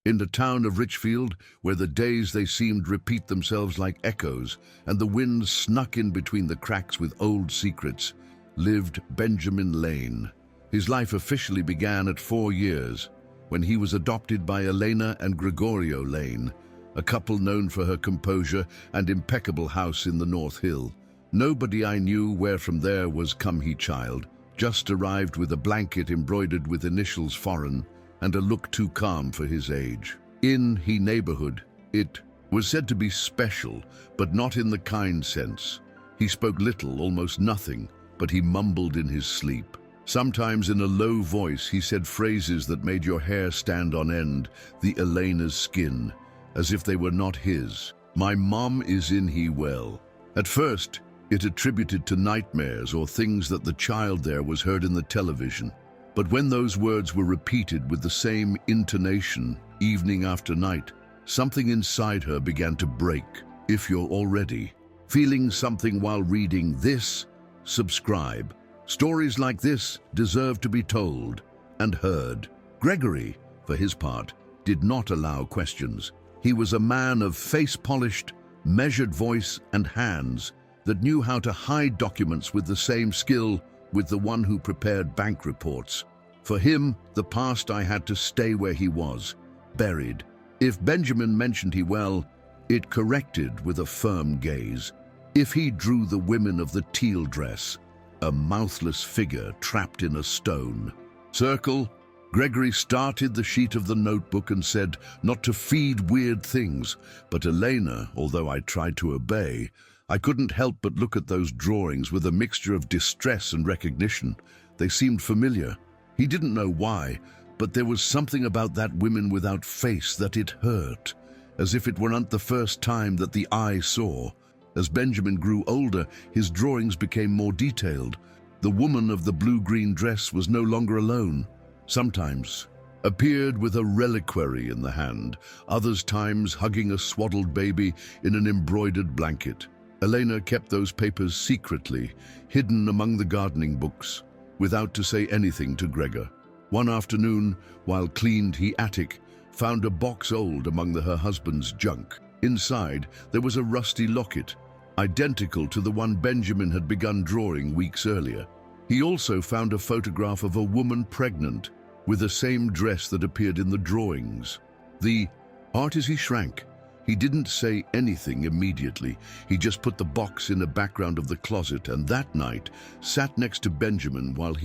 In the town of Richfield, where the days they seemed repeat themselves like echoes, and the wind snuck in between the cracks with old secrets, lived Benjamin Lane. His life officially began at 4 years, when he was adopted by Elena and Gregorio Lane, a couple known for her composure and impeccable house in the North Hill. Nobody I knew where from there was come he child, just arrived with a blanket embroidered with initials foreign, and a look too calm for his age. In he neighborhood, it was said to be special, but not in the kind sense. He spoke little, almost nothing, but he mumbled in his sleep. Sometimes in a low voice he said phrases that made your hair stand on end, the Elena's skin, as if they were not his. My mom is in he well. At first, it attributed to nightmares or things that the child there was heard in the television. But when those words were repeated with the same intonation, evening after night, something inside her began to break. If you're already feeling something while reading this, subscribe. Stories like this deserve to be told and heard. Gregory, for his part, did not allow questions. He was a man of face-polished, measured voice and hands that knew how to hide documents with the same skill with the one who prepared bank reports. For him, the past I had to stay where he was, buried. If Benjamin mentioned he well, it corrected with a firm gaze. If he drew the women of the teal dress, a mouthless figure trapped in a stone. Circle. Gregory started the sheet of the notebook and said not to feed weird things, but Elena, although I tried to obey, I couldn't help but look at those drawings with a mixture of distress and recognition. They seemed familiar. He didn't know why, but there was something about that woman without face that it hurt, as if it weren't the first time that the eye saw. As Benjamin grew older, his drawings became more detailed. The woman of the blue-green dress was no longer alone. Sometimes appeared with a reliquary in the hand, others times hugging a swaddled baby in an embroidered blanket. Elena kept those papers secretly, hidden among the gardening books, without to say anything to Gregor. One afternoon, while cleaned he attic, found a box old among her husband's junk. Inside, there was a rusty locket, identical to the one Benjamin had begun drawing weeks earlier. He also found a photograph of a woman pregnant, with the same dress that appeared in the drawings. The artist, he shrank. He didn't say anything immediately. He just put the box in the background of the closet and that night sat next to Benjamin while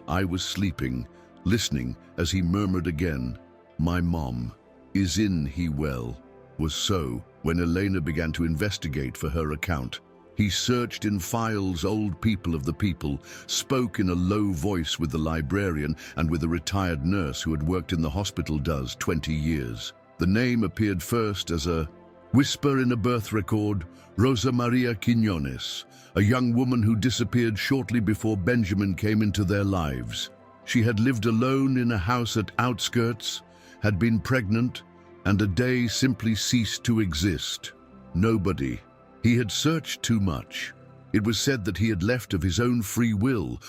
I was sleeping, listening as he murmured again, "My mom is in he well." Was so when Elena began to investigate for her account. He searched in files old people of the people, spoke in a low voice with the librarian and with a retired nurse who had worked in the hospital 20 years. The name appeared first as a whisper in a birth record, Rosa Maria Quiñones, a young woman who disappeared shortly before Benjamin came into their lives. She had lived alone in a house at outskirts, had been pregnant, and a day simply ceased to exist. Nobody. He had searched too much. It was said that he had left of his own free will,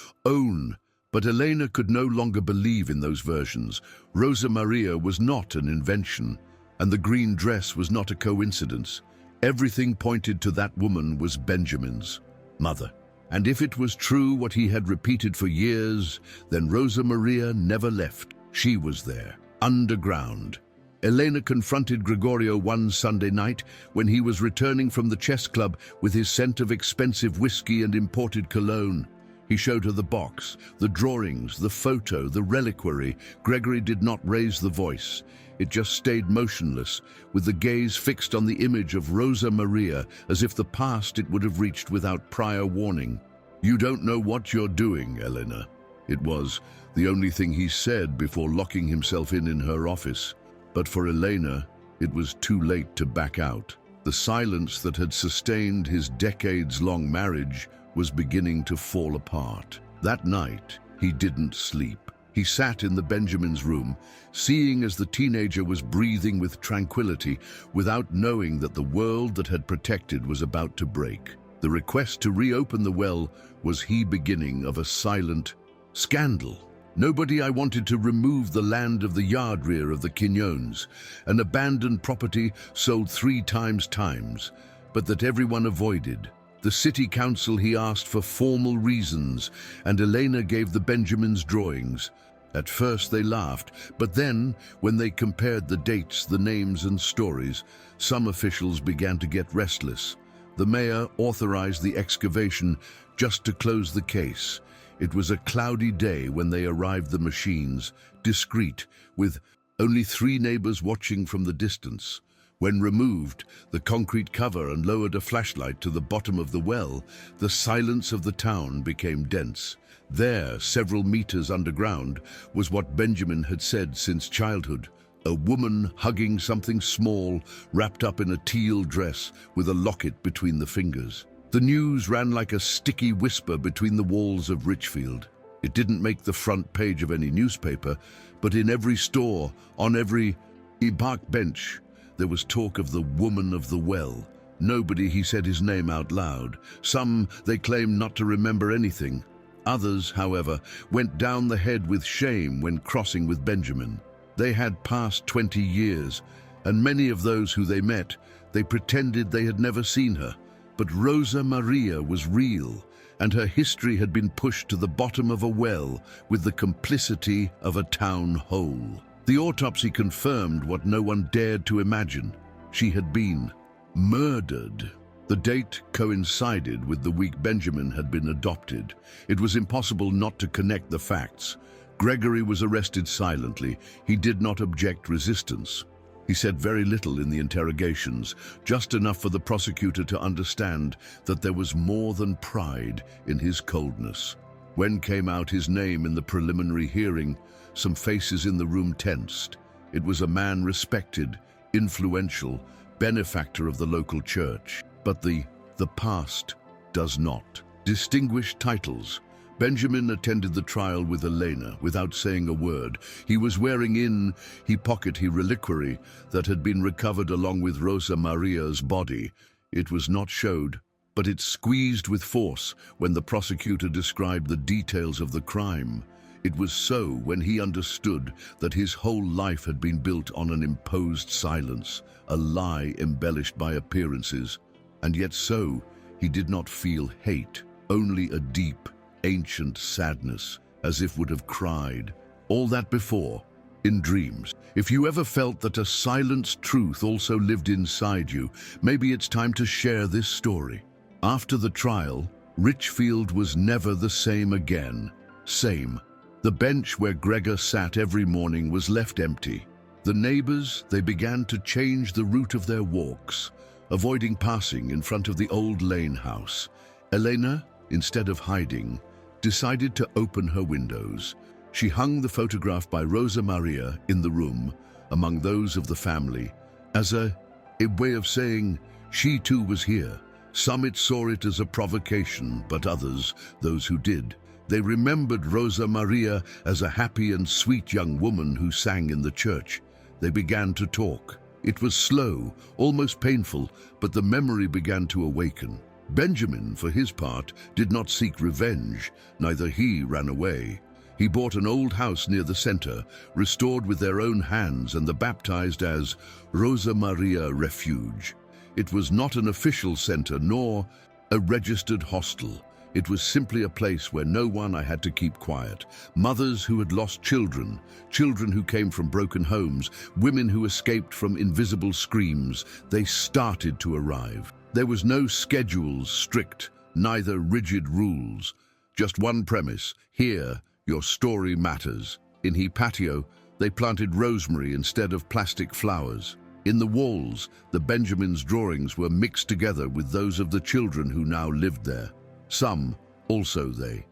but Elena could no longer believe in those versions. Rosa Maria was not an invention, and the green dress was not a coincidence. Everything pointed to that woman was Benjamin's mother. And if it was true what he had repeated for years, then Rosa Maria never left. She was there, underground. Elena confronted Gregorio one Sunday night when he was returning from the chess club with his scent of expensive whiskey and imported cologne. He showed her the box, the drawings, the photo, the reliquary. Gregory did not raise the voice. It just stayed motionless, with the gaze fixed on the image of Rosa Maria, as if the past it would have reached without prior warning. "You don't know what you're doing, Elena." It was the only thing he said before locking himself in her office. But for Elena, it was too late to back out. The silence that had sustained his decades-long marriage was beginning to fall apart. That night, he didn't sleep. He sat in the Benjamin's room, seeing as the teenager was breathing with tranquility, without knowing that the world that had protected was about to break. The request to reopen the well was the beginning of a silent scandal. Nobody. I wanted to remove the land of the yard rear of the Quinones, an abandoned property sold 3 times, but that everyone avoided. The city council, he asked for formal reasons, and Elena gave the Benjamins drawings. At first they laughed, but then, when they compared the dates, the names and stories, some officials began to get restless. The mayor authorized the excavation just to close the case. It was a cloudy day when they arrived, the machines, discreet, with only 3 neighbors watching from the distance. When removed the concrete cover and lowered a flashlight to the bottom of the well, the silence of the town became dense. There, several meters underground, was what Benjamin had said since childhood. A woman hugging something small, wrapped up in a teal dress with a locket between the fingers. The news ran like a sticky whisper between the walls of Richfield. It didn't make the front page of any newspaper, but in every store, on every park bench, there was talk of the woman of the well. Nobody, he said his name out loud. Some, they claimed not to remember anything. Others, however, went down the head with shame when crossing with Benjamin. They had passed 20 years, and many of those who they met, they pretended they had never seen her. But Rosa Maria was real, and her history had been pushed to the bottom of a well with the complicity of a town whole. The autopsy confirmed what no one dared to imagine. She had been murdered. The date coincided with the week Benjamin had been adopted. It was impossible not to connect the facts. Gregory was arrested silently. He did not object resistance. He said very little in the interrogations, just enough for the prosecutor to understand that there was more than pride in his coldness. When came out his name in the preliminary hearing, some faces in the room tensed. It was a man respected, influential, benefactor of the local church. But the past does not. Distinguished titles. Benjamin attended the trial with Elena without saying a word. He was wearing in his pocket a reliquary that had been recovered along with Rosa Maria's body. It was not showed, but it squeezed with force when the prosecutor described the details of the crime. It was so when he understood that his whole life had been built on an imposed silence, a lie embellished by appearances. And yet so, he did not feel hate, only a deep, ancient sadness, as if would have cried. All that before, in dreams. If you ever felt that a silenced truth also lived inside you, maybe it's time to share this story. After the trial, Richfield was never the same again. The bench where Gregor sat every morning was left empty. The neighbors, they began to change the route of their walks, avoiding passing in front of the old Lane house. Elena, instead of hiding, decided to open her windows. She hung the photograph by Rosa Maria in the room, among those of the family, as a way of saying she too was here. Some saw it as a provocation, but others, those who did, they remembered Rosa Maria as a happy and sweet young woman who sang in the church. They began to talk. It was slow, almost painful, but the memory began to awaken. Benjamin, for his part, did not seek revenge. Neither he ran away. He bought an old house near the center, restored with their own hands and the baptized as Rosa Maria Refuge. It was not an official center nor a registered hostel. It was simply a place where no one had to keep quiet. Mothers who had lost children, children who came from broken homes, women who escaped from invisible screams, they started to arrive. There was no schedules, strict, neither rigid rules. Just one premise: here, your story matters. In his patio, they planted rosemary instead of plastic flowers. In the walls, the Benjamins' drawings were mixed together with those of the children who now lived there. Some, also they,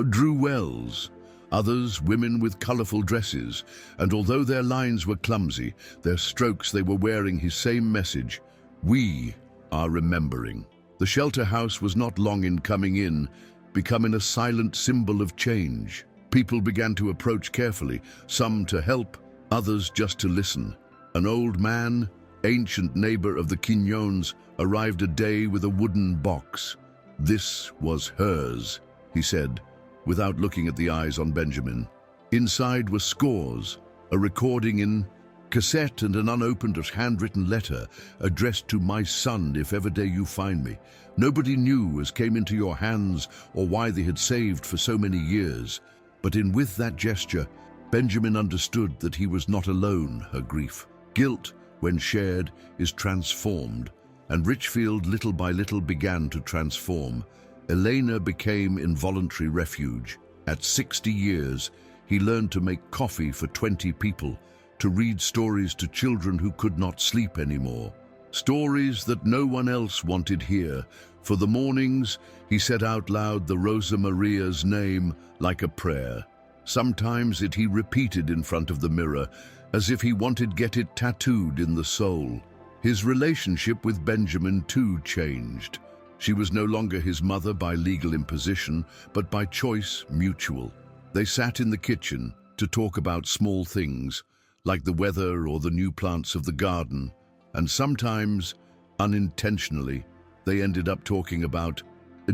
drew wells. Others, women with colorful dresses, and although their lines were clumsy, their strokes, they were wearing his same message: we are remembering. The shelter house was not long in coming in, becoming a silent symbol of change. People began to approach carefully, some to help, others just to listen. An old man, ancient neighbor of the Quinones, arrived a day with a wooden box. This was hers, he said, without looking at the eyes on Benjamin. Inside were scores, a recording in cassette and an unopened handwritten letter addressed to my son if ever day you find me. Nobody knew as came into your hands or why they had saved for so many years. But in with that gesture, Benjamin understood that he was not alone, her grief. Guilt, when shared, is transformed, and Richfield little by little began to transform. Elena became involuntary refuge. At 60 years, he learned to make coffee for 20 people, to read stories to children who could not sleep anymore. Stories that no one else wanted here. For the mornings, he said out loud the Rosa Maria's name like a prayer. Sometimes he repeated in front of the mirror, as if he wanted to get it tattooed in the soul. His relationship with Benjamin too changed. She was no longer his mother by legal imposition, but by choice mutual. They sat in the kitchen to talk about small things, like the weather or the new plants of the garden, and sometimes, unintentionally, they ended up talking about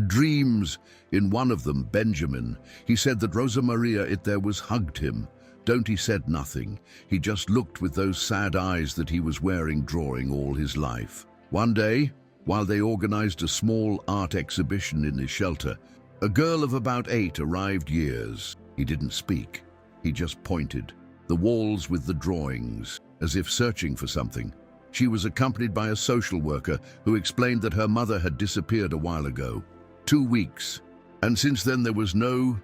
dreams. In one of them, Benjamin, he said that Rosa Maria hugged him. Don't he said nothing. He just looked with those sad eyes that he was wearing drawing all his life. One day, while they organized a small art exhibition in his shelter, a girl of about 8 arrived years. He didn't speak. He just pointed. The walls with the drawings, as if searching for something. She was accompanied by a social worker who explained that her mother had disappeared a while ago. 2 weeks. And since then there was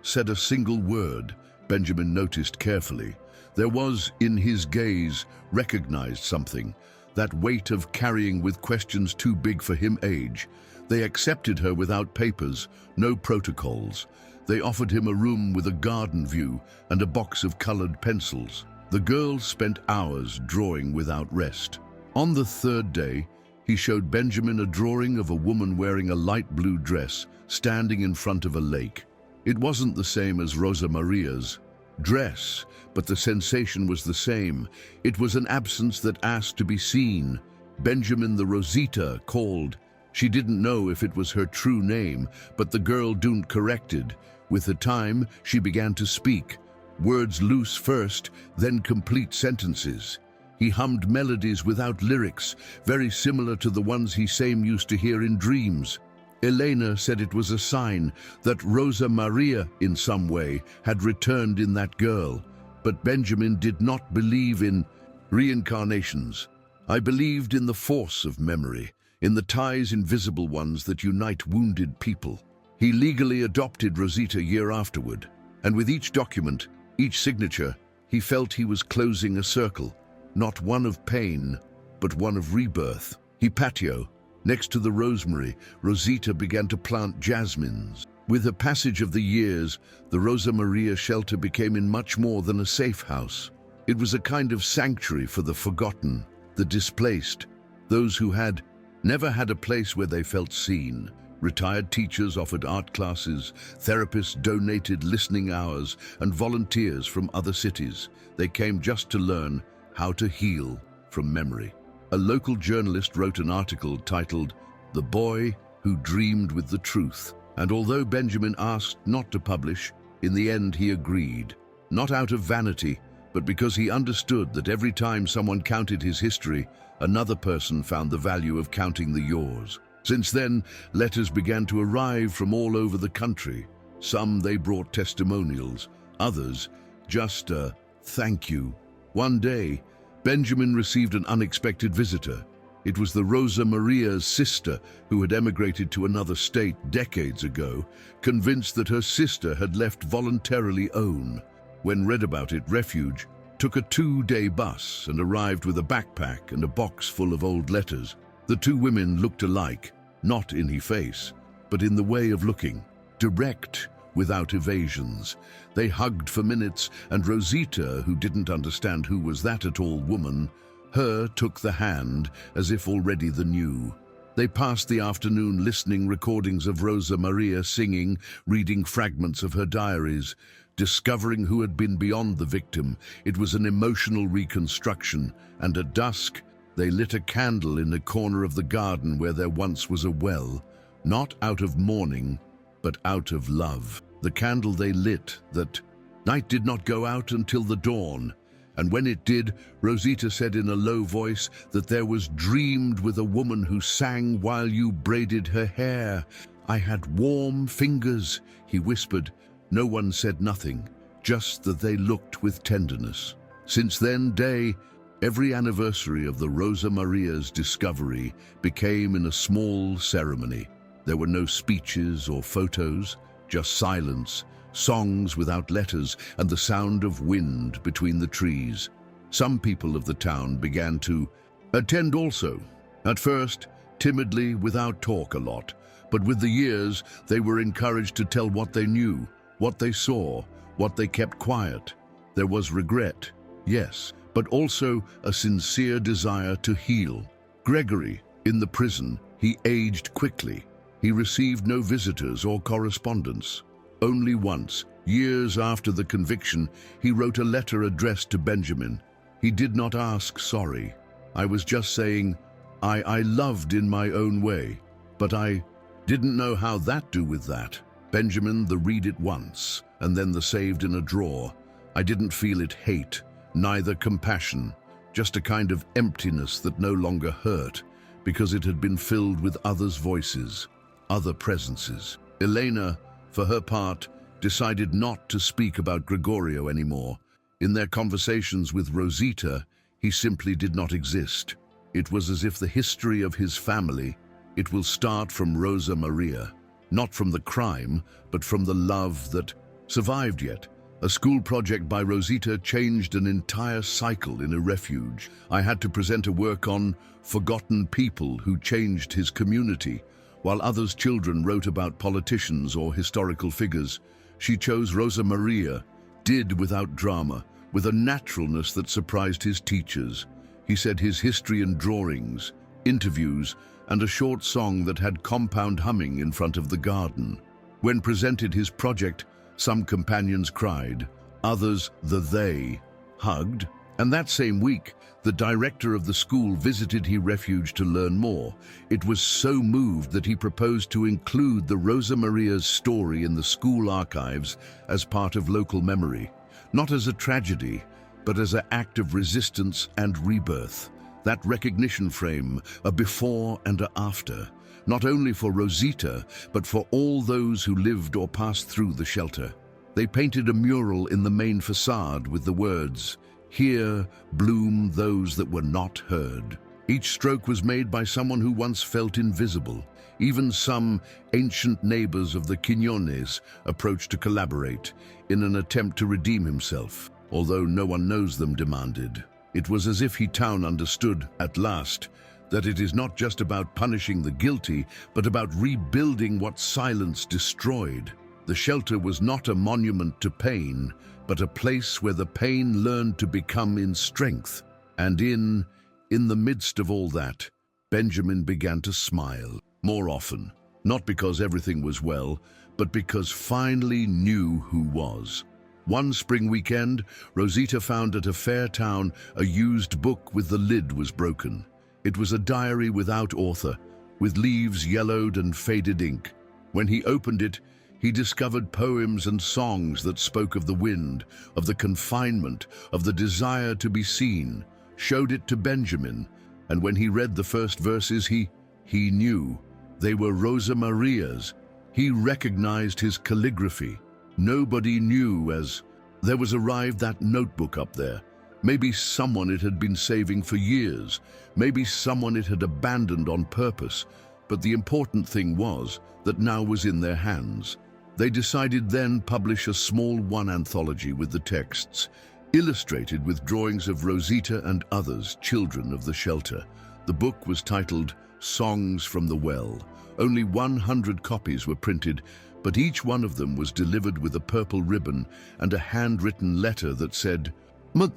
said a single word. Benjamin noticed carefully. There was, in his gaze, recognized something. That weight of carrying with questions too big for him age. They accepted her without papers, no protocols. They offered him a room with a garden view and a box of colored pencils. The girl spent hours drawing without rest. On the 3rd day, he showed Benjamin a drawing of a woman wearing a light blue dress, standing in front of a lake. It wasn't the same as Rosa Maria's dress, but the sensation was the same. It was an absence that asked to be seen. Benjamin the Rosita called. She didn't know if it was her true name, but the girl didn't corrected. With the time, she began to speak. Words loose first, then complete sentences. He hummed melodies without lyrics, very similar to the ones he used to hear in dreams. Elena said it was a sign that Rosa Maria, in some way, had returned in that girl. But Benjamin did not believe in reincarnations. I believed in the force of memory, in the ties invisible ones that unite wounded people. He legally adopted Rosita a year afterward, and with each document, each signature, he felt he was closing a circle, not one of pain, but one of rebirth. Patio. Next to the rosemary, Rosita began to plant jasmines. With the passage of the years, the Rosa Maria shelter became in much more than a safe house. It was a kind of sanctuary for the forgotten, the displaced, those who had never had a place where they felt seen. Retired teachers offered art classes, therapists donated listening hours, and volunteers from other cities. They came just to learn how to heal from memory. A local journalist wrote an article titled, "The Boy Who Dreamed with the Truth." And although Benjamin asked not to publish, in the end he agreed. Not out of vanity, but because he understood that every time someone counted his history, another person found the value of counting the yours. Since then, letters began to arrive from all over the country. Some they brought testimonials, others just a thank you. One day, Benjamin received an unexpected visitor. It was the Rosa Maria's sister who had emigrated to another state decades ago, convinced that her sister had left voluntarily own. When read about it, Refuge took a 2-day bus and arrived with a backpack and a box full of old letters. The two women looked alike, not in his face, but in the way of looking, direct, without evasions. They hugged for minutes, and Rosita, who didn't understand who was that at all woman, her took the hand as if already the new. They passed the afternoon listening recordings of Rosa Maria singing, reading fragments of her diaries, discovering who had been beyond the victim. It was an emotional reconstruction, and at dusk, they lit a candle in a corner of the garden where there once was a well, not out of mourning, but out of love. The candle they lit that Night did not go out until the dawn, and when it did, Rosita said in a low voice that there was dreamed with a woman who sang while you braided her hair. I had warm fingers, he whispered. No one said nothing, just that they looked with tenderness. Since then day, every anniversary of the Rosa Maria's discovery became in a small ceremony. There were no speeches or photos, just silence, songs without letters, and the sound of wind between the trees. Some people of the town began to attend also. At first, timidly, without talk a lot, but with the years, they were encouraged to tell what they knew, what they saw, what they kept quiet. There was regret, yes, but also a sincere desire to heal. Gregory, in the prison, he aged quickly. He received no visitors or correspondence. Only once, years after the conviction, he wrote a letter addressed to Benjamin. He did not ask sorry. I was just saying, I loved in my own way, but I didn't know how that do with that. Benjamin, the read it once, and then the saved in a drawer. I didn't feel it hate, neither compassion, just a kind of emptiness that no longer hurt, because it had been filled with others' voices, other presences. Elena, for her part, decided not to speak about Gregorio anymore. In their conversations with Rosita, he simply did not exist. It was as if the history of his family, it will start from Rosa Maria, not from the crime, but from the love that survived yet. A school project by Rosita changed an entire cycle in a refuge. I had to present a work on forgotten people who changed his community, while others' children wrote about politicians or historical figures. She chose Rosa Maria, did without drama, with a naturalness that surprised his teachers. He said his history in drawings, interviews, and a short song that had compound humming in front of the garden. When presented his project, some companions cried, others, they, hugged, and that same week, the director of the school visited his refuge to learn more. It was so moved that he proposed to include the Rosa Maria's story in the school archives as part of local memory, not as a tragedy, but as an act of resistance and rebirth. That recognition frame, a before and a after, not only for Rosita, but for all those who lived or passed through the shelter. They painted a mural in the main facade with the words, "Here bloom those that were not heard." Each stroke was made by someone who once felt invisible. Even some ancient neighbors of the Quiñones approached to collaborate in an attempt to redeem himself, although no one knows them demanded. It was as if town understood, at last, that it is not just about punishing the guilty, but about rebuilding what silence destroyed. The shelter was not a monument to pain, but a place where the pain learned to become in strength. And in the midst of all that, Benjamin began to smile more often, not because everything was well, but because finally knew who was. One spring weekend, Rosita found at a fair town a used book with the lid was broken. It was a diary without author, with leaves yellowed and faded ink. When he opened it, he discovered poems and songs that spoke of the wind, of the confinement, of the desire to be seen, showed it to Benjamin, and when he read the first verses, he knew. They were Rosa Maria's. He recognized his calligraphy. Nobody knew as there was arrived that notebook up there. Maybe someone it had been saving for years. Maybe someone it had abandoned on purpose. But the important thing was that now was in their hands. They decided then publish a small one anthology with the texts, illustrated with drawings of Rosita and others, children of the shelter. The book was titled Songs from the Well. Only 100 copies were printed, but each one of them was delivered with a purple ribbon and a handwritten letter that said,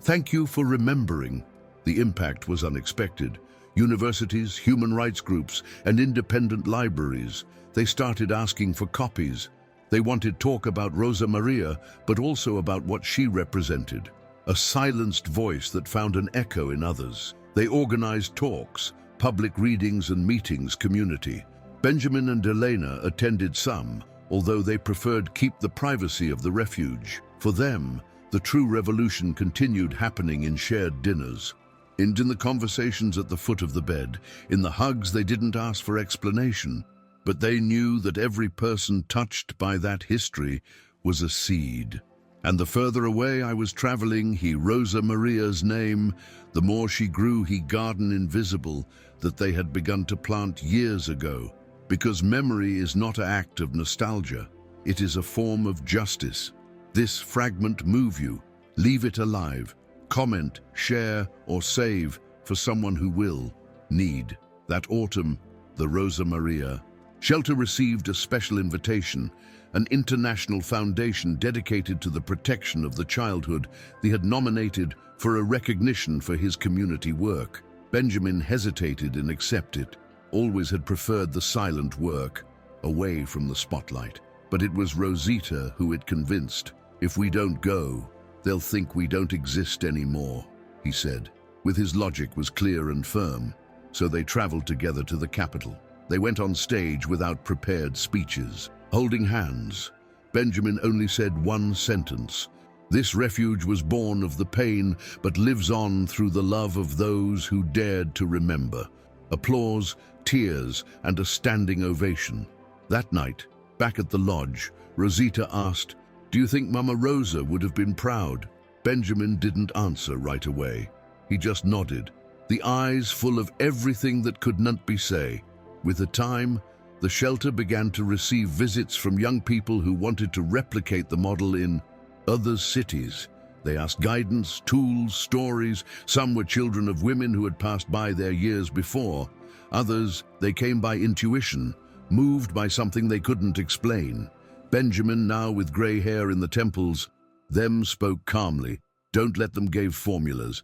"Thank you for remembering." The impact was unexpected. Universities, human rights groups, and independent libraries, they started asking for copies. They wanted talk about Rosa Maria, but also about what she represented. A silenced voice that found an echo in others. They organized talks, public readings and meetings community. Benjamin and Elena attended some, although they preferred keep the privacy of the refuge. For them, the true revolution continued happening in shared dinners, and in the conversations at the foot of the bed. In the hugs, they didn't ask for explanation, but they knew that every person touched by that history was a seed. And the further away I was traveling, he Rosa Maria's name, the more she grew, he garden invisible that they had begun to plant years ago. Because memory is not an act of nostalgia, it is a form of justice. This fragment move you, leave it alive, comment, share, or save for someone who will need. That autumn, the Rosa Maria Shelter received a special invitation, an international foundation dedicated to the protection of the childhood. They had nominated for a recognition for his community work. Benjamin hesitated and accepted. Always had preferred the silent work, away from the spotlight. But it was Rosita who had convinced. If we don't go, they'll think we don't exist anymore, he said. With his logic was clear and firm, so they traveled together to the capital. They went on stage without prepared speeches. Holding hands, Benjamin only said one sentence. This refuge was born of the pain, but lives on through the love of those who dared to remember. Applause, tears, and a standing ovation. That night, back at the lodge, Rosita asked, "Do you think Mama Rosa would have been proud?" Benjamin didn't answer right away. He just nodded, the eyes full of everything that could not be said. With the time, the shelter began to receive visits from young people who wanted to replicate the model in other cities. They asked guidance, tools, stories. Some were children of women who had passed by there years before. Others, they came by intuition, moved by something they couldn't explain. Benjamin, now with gray hair in the temples, them spoke calmly. Don't let them give formulas.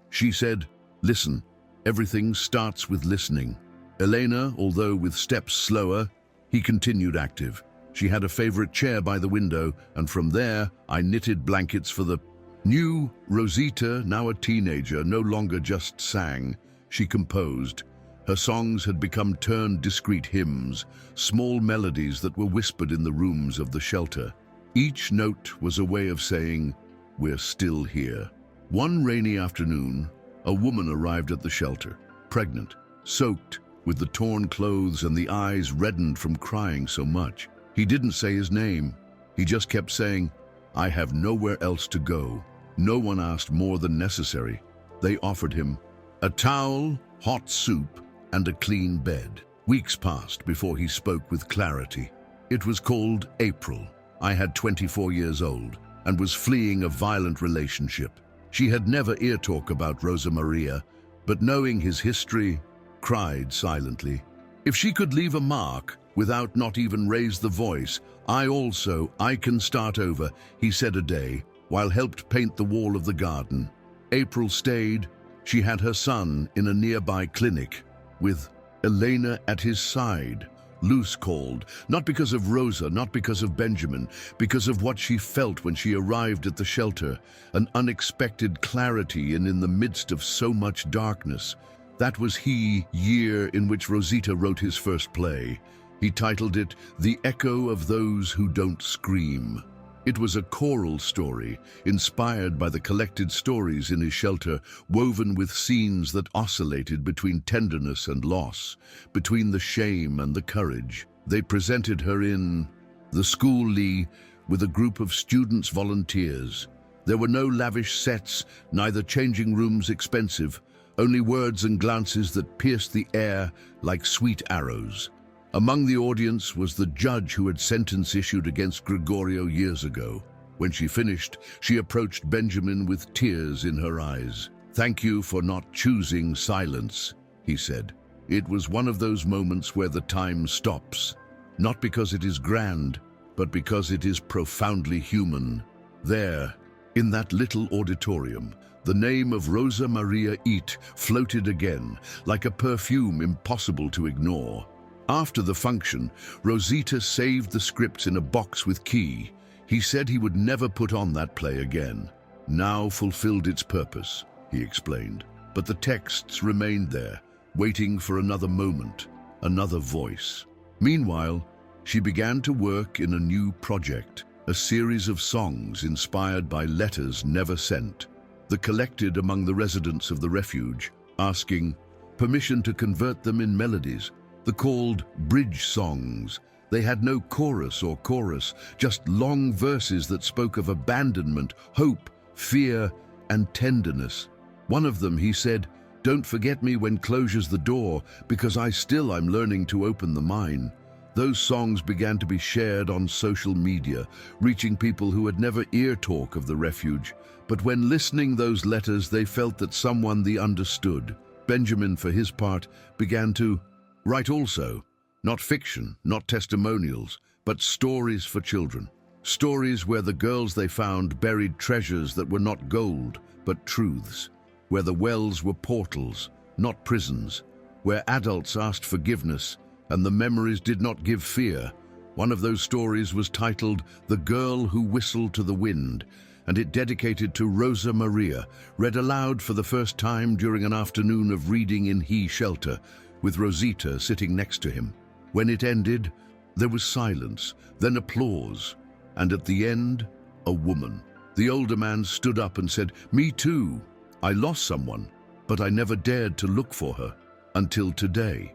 She said, listen. Everything starts with listening. Elena, although with steps slower, he continued active. She had a favorite chair by the window, and from there I knitted blankets for the new Rosita, now a teenager, no longer just sang. She composed. Her songs had become turned discreet hymns, small melodies that were whispered in the rooms of the shelter. Each note was a way of saying, we're still here. One rainy afternoon, a woman arrived at the shelter, pregnant, soaked, with the torn clothes and the eyes reddened from crying so much. He didn't say his name. He just kept saying, I have nowhere else to go. No one asked more than necessary. They offered him a towel, hot soup, and a clean bed. Weeks passed before he spoke with clarity. It was called April. I had 24 years old and was fleeing a violent relationship. She had never ear talk about Rosa Maria, but knowing his history, cried silently. If she could leave a mark without not even raise the voice, I can start over, he said a day, while helped paint the wall of the garden. April stayed. She had her son in a nearby clinic, with Elena at his side. Luce called, not because of Rosa, not because of Benjamin, because of what she felt when she arrived at the shelter, an unexpected clarity and in the midst of so much darkness. That was the year in which Rosita wrote his first play. He titled it The Echo of Those Who Don't Scream. It was a choral story, inspired by the collected stories in his shelter, woven with scenes that oscillated between tenderness and loss, between the shame and the courage. They presented her in the school with a group of students volunteers. There were no lavish sets, neither changing rooms expensive, only words and glances that pierced the air like sweet arrows. Among the audience was the judge who had sentence issued against Gregorio years ago. When she finished, she approached Benjamin with tears in her eyes. Thank you for not choosing silence, he said. It was one of those moments where the time stops, not because it is grand, but because it is profoundly human. There, in that little auditorium, the name of Rosa Maria floated again, like a perfume impossible to ignore. After the function, Rosita saved the scripts in a box with key. He said he would never put on that play again. Now fulfilled its purpose, he explained. But the texts remained there, waiting for another moment, another voice. Meanwhile, she began to work in a new project, a series of songs inspired by letters never sent, collected among the residents of the refuge, asking permission to convert them in melodies. They're called bridge songs. They had no chorus, just long verses that spoke of abandonment, hope, fear, and tenderness. One of them, he said, "Don't forget me when closes the door, because I'm learning to open the mine." Those songs began to be shared on social media, reaching people who had never talk of the refuge. But when listening those letters, they felt that someone they understood. Benjamin, for his part, began to write also. Not fiction, not testimonials, but stories for children. Stories where the girls they found buried treasures that were not gold, but truths. Where the wells were portals, not prisons. Where adults asked forgiveness, and the memories did not give fear. One of those stories was titled "The Girl Who Whistled to the Wind," and it dedicated to Rosa Maria, read aloud for the first time during an afternoon of reading in his shelter, with Rosita sitting next to him. When it ended, there was silence, then applause, and at the end, a woman. The older man stood up and said, "Me too. I lost someone, but I never dared to look for her, until today."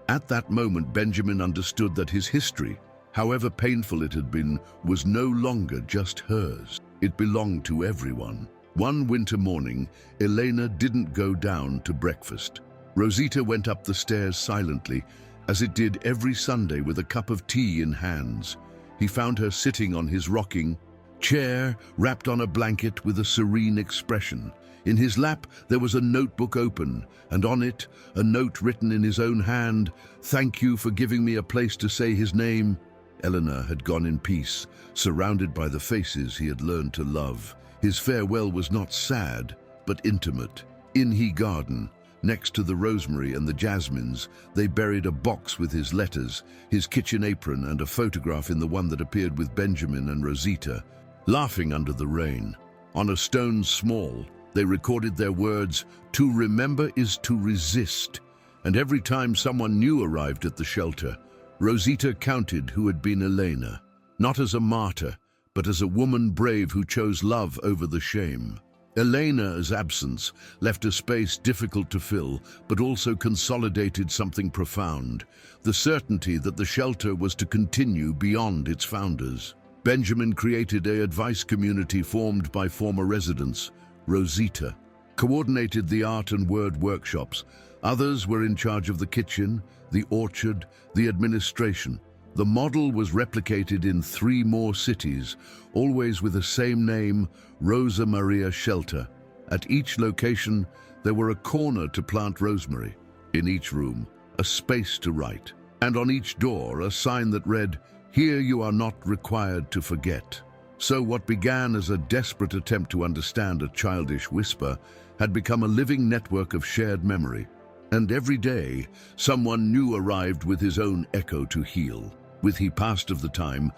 At that moment, Benjamin understood that his history, however painful it had been, was no longer just hers. It belonged to everyone. One winter morning, Elena didn't go down to breakfast. Rosita went up the stairs silently, as it did every Sunday with a cup of tea in hands. He found her sitting on his rocking chair, wrapped on a blanket with a serene expression. In his lap there was a notebook open, and on it a note written in his own hand, "Thank you for giving me a place to say his name." Eleanor had gone in peace, surrounded by the faces he had learned to love. His farewell was not sad, but intimate. In his garden, next to the rosemary and the jasmines, they buried a box with his letters, his kitchen apron, and a photograph in the one that appeared with Benjamin and Rosita, laughing under the rain. On a stone small, they recorded their words, "To remember is to resist." And every time someone new arrived at the shelter, Rosita counted who had been Elena, not as a martyr, but as a woman brave who chose love over the shame. Elena's absence left a space difficult to fill, but also consolidated something profound, the certainty that the shelter was to continue beyond its founders. Benjamin created an advice community formed by former residents. Rosita coordinated the art and word workshops. Others were in charge of the kitchen, the orchard, the administration. The model was replicated in 3 more cities, always with the same name, Rosa Maria Shelter. At each location, there were a corner to plant rosemary. In each room, a space to write. And on each door, a sign that read, "Here you are not required to forget." So what began as a desperate attempt to understand a childish whisper had become a living network of shared memory. And every day, someone new arrived with his own echo to heal. With he passed of the time,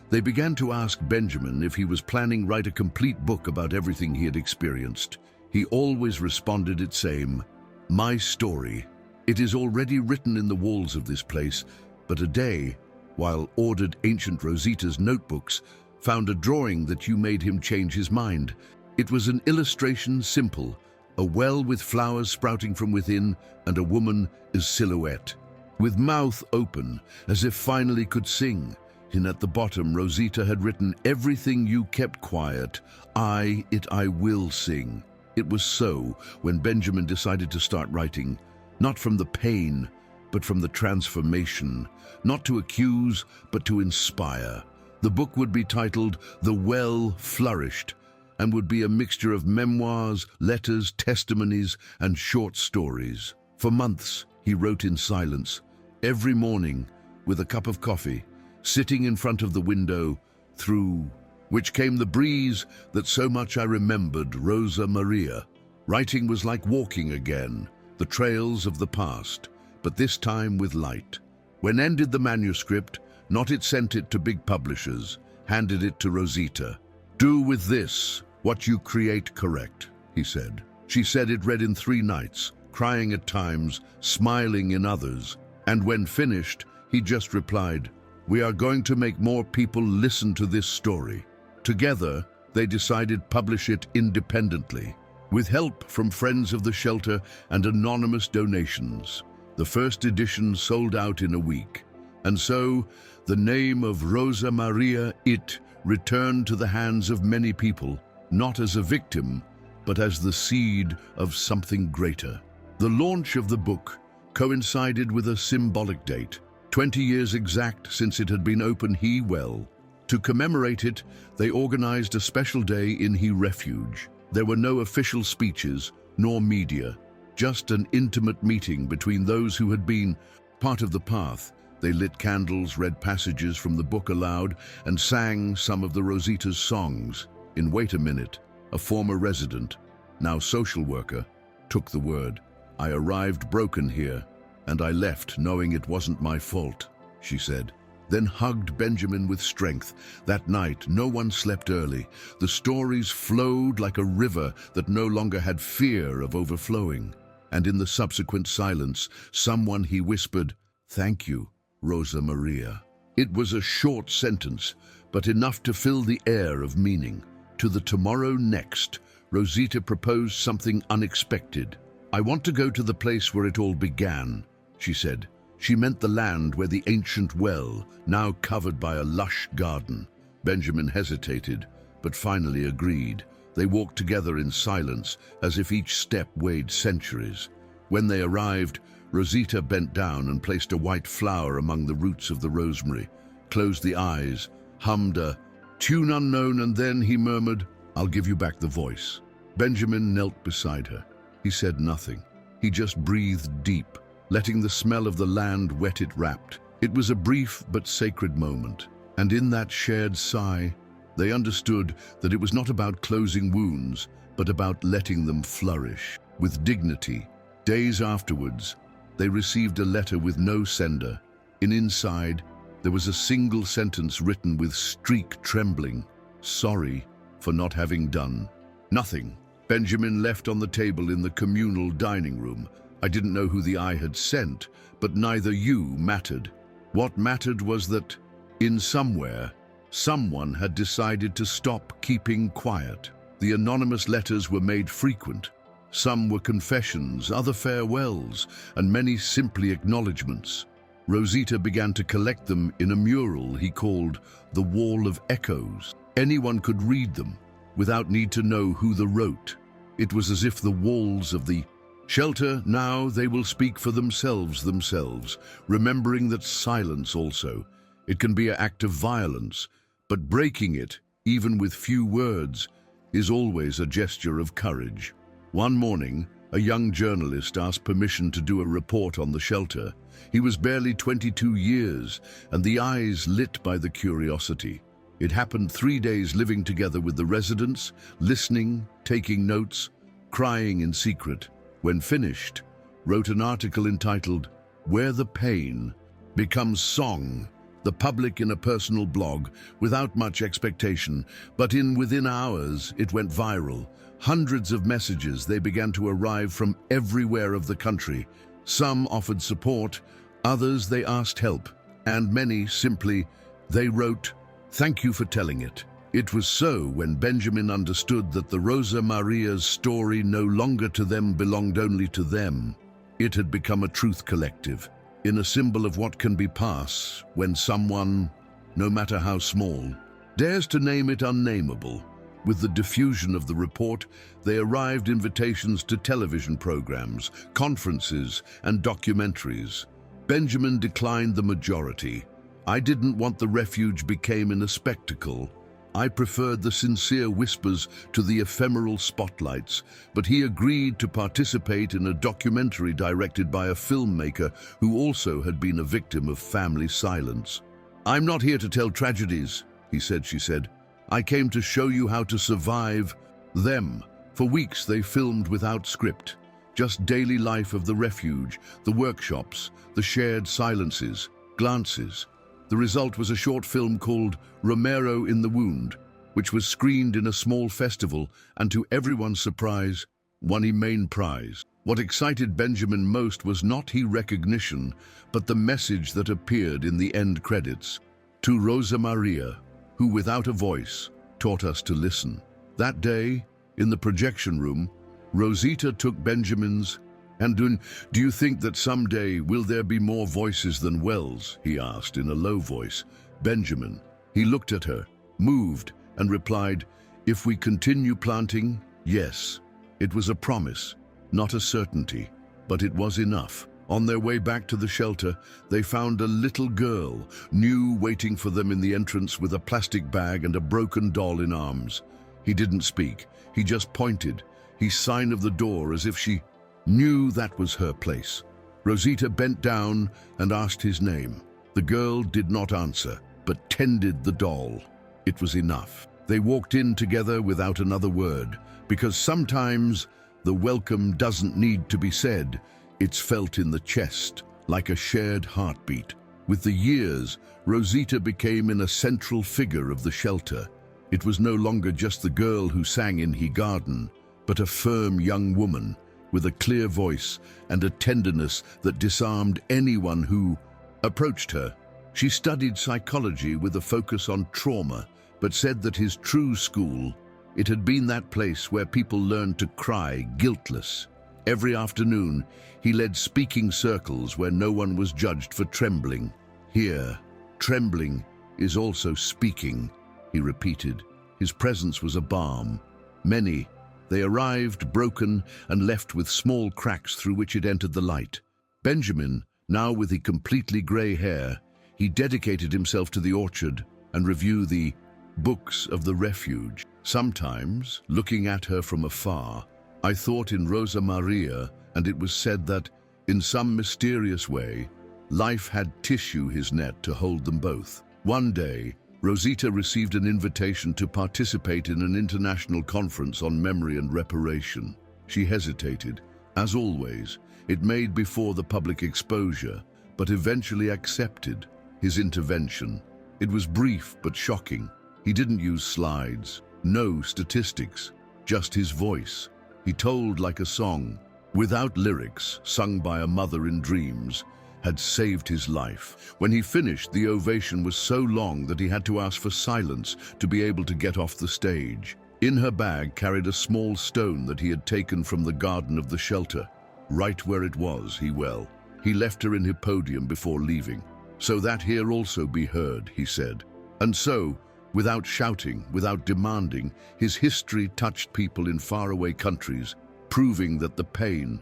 they began to ask Benjamin if he was planning write a complete book about everything he had experienced. He always responded it same, "My story. It is already written in the walls of this place." But a day, while ordered ancient Rosita's notebooks, found a drawing that you made him change his mind. It was an illustration simple, a well with flowers sprouting from within and a woman as silhouette, with mouth open, as if finally could sing. And at the bottom, Rosita had written, "Everything you kept quiet, I will sing." It was so when Benjamin decided to start writing, not from the pain, but from the transformation, not to accuse, but to inspire. The book would be titled "The Well Flourished," and would be a mixture of memoirs, letters, testimonies, and short stories. For months, he wrote in silence, every morning, with a cup of coffee, sitting in front of the window, through which came the breeze that so much I remembered, Rosa Maria. Writing was like walking again, the trails of the past, but this time with light. When ended the manuscript, not it sent it to big publishers, handed it to Rosita. "Do with this what you create correct," he said. She said it read in 3 nights, crying at times, smiling in others, and when finished, he just replied, We are going to make more people listen to this story. Together, they decided publish it independently, with help from friends of the shelter and anonymous donations. The first edition sold out in a week, and so the name of Rosa Maria It returned to the hands of many people, not as a victim, but as the seed of something greater. The launch of the book coincided with a symbolic date, 20 years exact since it had been opened He Well. To commemorate it, they organized a special day in He Refuge. There were no official speeches, nor media, just an intimate meeting between those who had been part of the path. They lit candles, read passages from the book aloud, and sang some of the Rosita's songs. In Wait a Minute, a former resident, now social worker, took the word. I arrived broken here, and I left knowing it wasn't my fault, she said, then hugged Benjamin with strength. That night, no one slept early. The stories flowed like a river that no longer had fear of overflowing. And in the subsequent silence, someone he whispered, "Thank you, Rosa Maria." It was a short sentence, but enough to fill the air of meaning. To the tomorrow next, Rosita proposed something unexpected. I want to go to the place where it all began, she said. She meant the land where the ancient well, now covered by a lush garden. Benjamin hesitated, but finally agreed. They walked together in silence, as if each step weighed centuries. When they arrived, Rosita bent down and placed a white flower among the roots of the rosemary, closed the eyes, hummed a tune unknown, and then he murmured, "I'll give you back the voice." Benjamin knelt beside her. He said nothing. He just breathed deep, letting the smell of the land wet it wrapped. It was a brief but sacred moment, and in that shared sigh, they understood that it was not about closing wounds, but about letting them flourish with dignity. Days afterwards, they received a letter with no sender. Inside, there was a single sentence written with streak trembling, "Sorry for not having done." Nothing. Benjamin left on the table in the communal dining room. I didn't know who the eye had sent, but neither you mattered. What mattered was that, in somewhere, someone had decided to stop keeping quiet. The anonymous letters were made frequent. Some were confessions, other farewells, and many simply acknowledgements. Rosita began to collect them in a mural he called the Wall of Echoes. Anyone could read them, without need to know who they wrote. It was as if the walls of the shelter, now they will speak for themselves, remembering that silence also. It can be an act of violence, but breaking it, even with few words, is always a gesture of courage. One morning, a young journalist asked permission to do a report on the shelter. He was barely 22 years, and the eyes lit by the curiosity. It happened 3 days living together with the residents, listening, taking notes, crying in secret. When finished, wrote an article entitled, "Where the Pain Becomes Song," the public in a personal blog, without much expectation, but within hours it went viral. Hundreds of messages, they began to arrive from everywhere of the country. Some offered support, others they asked help, and many simply, they wrote, "Thank you for telling it." It was so when Benjamin understood that the Rosa Maria's story no longer to them belonged only to them. It had become a truth collective, in a symbol of what can be passed when someone, no matter how small, dares to name it unnameable. With the diffusion of the report, they arrived invitations to television programs, conferences, and documentaries. Benjamin declined the majority. I didn't want the refuge became in a spectacle. I preferred the sincere whispers to the ephemeral spotlights, but he agreed to participate in a documentary directed by a filmmaker who also had been a victim of family silence. "I'm not here to tell tragedies," she said. "I came to show you how to survive them." For weeks they filmed without script, just daily life of the refuge, the workshops, the shared silences, glances. The result was a short film called Romero in the Wound, which was screened in a small festival and, to everyone's surprise, won a main prize. What excited Benjamin most was not his recognition, but the message that appeared in the end credits. to Rosa Maria, who without a voice taught us to listen. That day, in the projection room, Rosita took Benjamin's hand. Do you think that someday will there be more voices than wells? He asked in a low voice. Benjamin. He looked at her, moved, and replied, if we continue planting, yes. It was a promise, not a certainty, but it was enough. On their way back to the shelter, they found a little girl, new, waiting for them in the entrance with a plastic bag and a broken doll in arms. He didn't speak. He just pointed, his sign of the door, as if she knew that was her place. Rosita bent down and asked his name. The girl did not answer, but tended the doll. It was enough. They walked in together without another word, because sometimes the welcome doesn't need to be said. It's felt in the chest, like a shared heartbeat. With the years, Rosita became a central figure of the shelter. It was no longer just the girl who sang in her garden, but a firm young woman with a clear voice and a tenderness that disarmed anyone who approached her. She studied psychology with a focus on trauma, but said that his true school, it had been that place where people learned to cry guiltless. Every afternoon, he led speaking circles where no one was judged for trembling. Here, trembling is also speaking, he repeated. His presence was a balm. Many, they arrived broken and left with small cracks through which it entered the light. Benjamin, now with the completely grey hair, he dedicated himself to the orchard and reviewed the books of the refuge. Sometimes, looking at her from afar, I thought in Rosa Maria, and it was said that, in some mysterious way, life had tissue his net to hold them both. One day, Rosita received an invitation to participate in an international conference on memory and reparation. She hesitated. As always, it made before the public exposure, but eventually accepted his intervention. It was brief but shocking. He didn't use slides, no statistics, just his voice. He told like a song, without lyrics, sung by a mother in dreams, had saved his life. When he finished, the ovation was so long that he had to ask for silence to be able to get off the stage. In her bag carried a small stone that he had taken from the garden of the shelter. Right where it was, he left her in her podium before leaving. So that here also be heard, he said. And so, without shouting, without demanding, his history touched people in faraway countries, proving that the pain,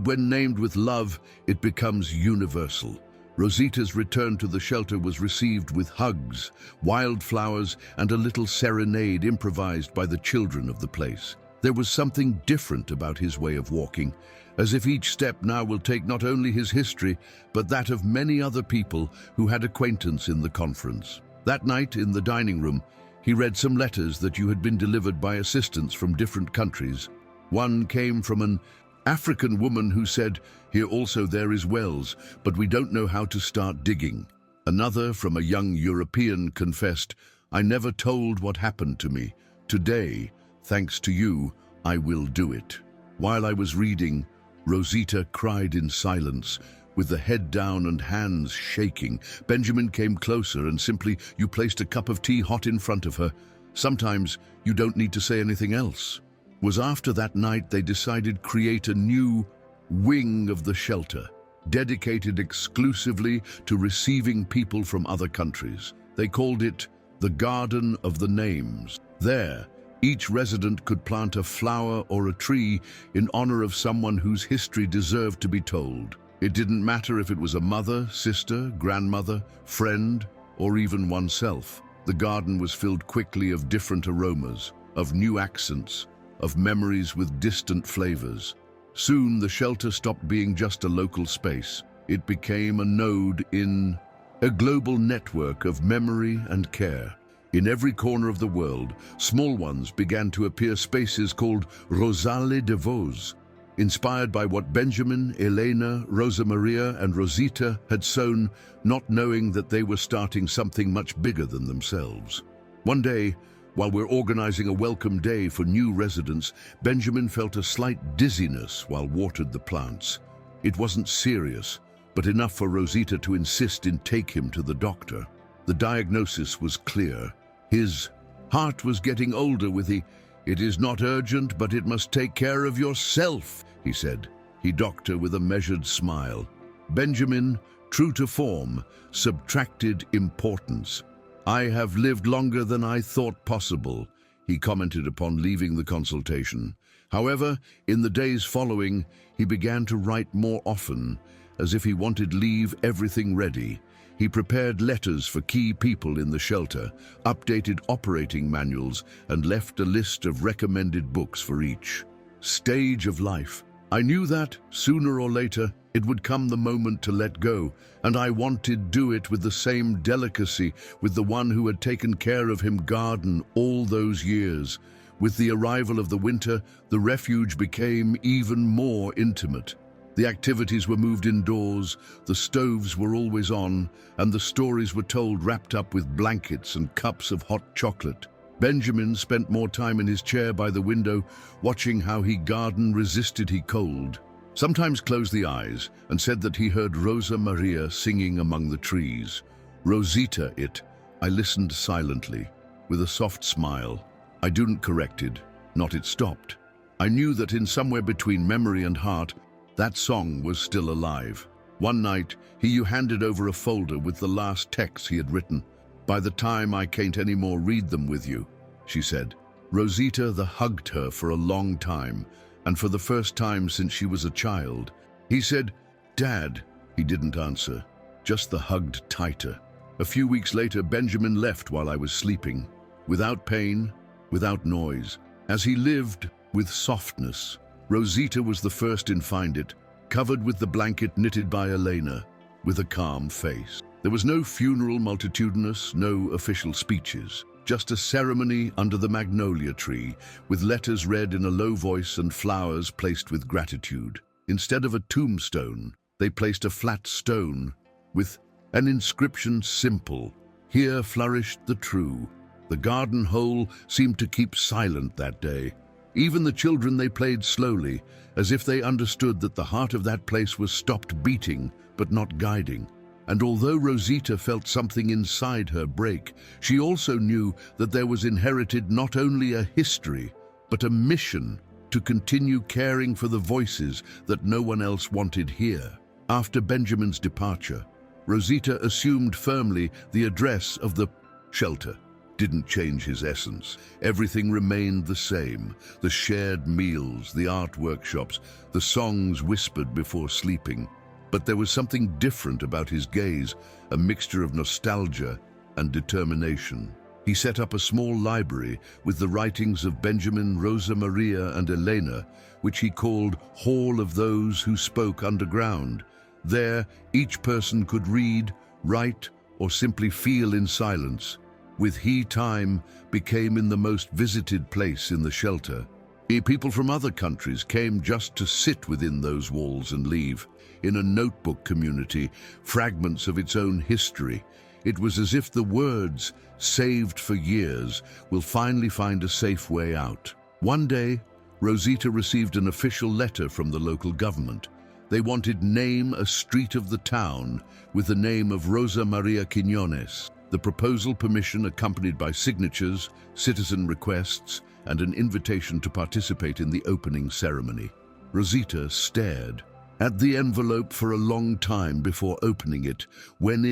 when named with love, it becomes universal. Rosita's return to the shelter was received with hugs, wildflowers, and a little serenade improvised by the children of the place. There was something different about his way of walking, as if each step now will take not only his history, but that of many other people who had acquaintance in the conference. That night, in the dining room, he read some letters that you had been delivered by assistants from different countries. One came from an African woman who said, "Here also there is wells, but we don't know how to start digging." Another from a young European confessed, "I never told what happened to me. Today, thanks to you, I will do it." While I was reading, Rosita cried in silence, with the head down and hands shaking. Benjamin came closer and simply, you placed a cup of tea hot in front of her. Sometimes you don't need to say anything else. Was after that night they decided create a new wing of the shelter, dedicated exclusively to receiving people from other countries. They called it the Garden of the Names. There, each resident could plant a flower or a tree in honor of someone whose history deserved to be told. It didn't matter if it was a mother, sister, grandmother, friend, or even oneself. The garden was filled quickly of different aromas, of new accents, of memories with distant flavors. Soon the shelter stopped being just a local space. It became a node in a global network of memory and care. In every corner of the world, small ones began to appear, spaces called Rosale de Vos, inspired by what Benjamin, Elena, Rosa Maria, and Rosita had sown, not knowing that they were starting something much bigger than themselves. One day, while we're organizing a welcome day for new residents, Benjamin felt a slight dizziness while watered the plants. It wasn't serious, but enough for Rosita to insist in take him to the doctor. The diagnosis was clear. His heart was getting older with "It is not urgent, but it must take care of yourself," he said. He docked her with a measured smile. Benjamin, true to form, subtracted importance. "I have lived longer than I thought possible," he commented upon leaving the consultation. However, in the days following, he began to write more often, as if he wanted leave everything ready. He prepared letters for key people in the shelter, updated operating manuals, and left a list of recommended books for each stage of life. "I knew that, sooner or later, it would come the moment to let go, and I wanted to do it with the same delicacy with the one who had taken care of him garden all those years. With the arrival of the winter, the refuge became even more intimate. The activities were moved indoors, the stoves were always on, and the stories were told wrapped up with blankets and cups of hot chocolate. Benjamin spent more time in his chair by the window, watching how he garden resisted he cold. Sometimes closed the eyes and said that he heard Rosa Maria singing among the trees. Rosita it. I listened silently, with a soft smile. I didn't corrected, not it stopped. I knew that in somewhere between memory and heart, that song was still alive. One night, he handed over a folder with the last texts he had written. "By the time I can't anymore read them with you," she said. Rosita hugged her for a long time, and for the first time since she was a child. He said, "Dad." He didn't answer, just hugged tighter. A few weeks later, Benjamin left while I was sleeping, without pain, without noise, as he lived with softness. Rosita was the first in find it, covered with the blanket knitted by Elena, with a calm face. There was no funeral multitudinous, no official speeches, just a ceremony under the magnolia tree, with letters read in a low voice and flowers placed with gratitude. Instead of a tombstone, they placed a flat stone with an inscription simple, "Here flourished the true." The garden whole seemed to keep silent that day. Even the children, they played slowly, as if they understood that the heart of that place was stopped beating, but not guiding. And although Rosita felt something inside her break, she also knew that there was inherited not only a history, but a mission to continue caring for the voices that no one else wanted here. After Benjamin's departure, Rosita assumed firmly the address of the shelter. Didn't change his essence. Everything remained the same. The shared meals, the art workshops, the songs whispered before sleeping. But there was something different about his gaze, a mixture of nostalgia and determination. He set up a small library with the writings of Benjamin, Rosa Maria, and Elena, which he called Hall of Those Who Spoke Underground. There, each person could read, write, or simply feel in silence. With he time became in the most visited place in the shelter. People from other countries came just to sit within those walls and leave, in a notebook community, fragments of its own history. It was as if the words, saved for years, will finally find a safe way out. One day, Rosita received an official letter from the local government. They wanted name a street of the town with the name of Rosa Maria Quiñones. The proposal permission accompanied by signatures, citizen requests, and an invitation to participate in the opening ceremony. Rosita stared at the envelope for a long time before opening it. When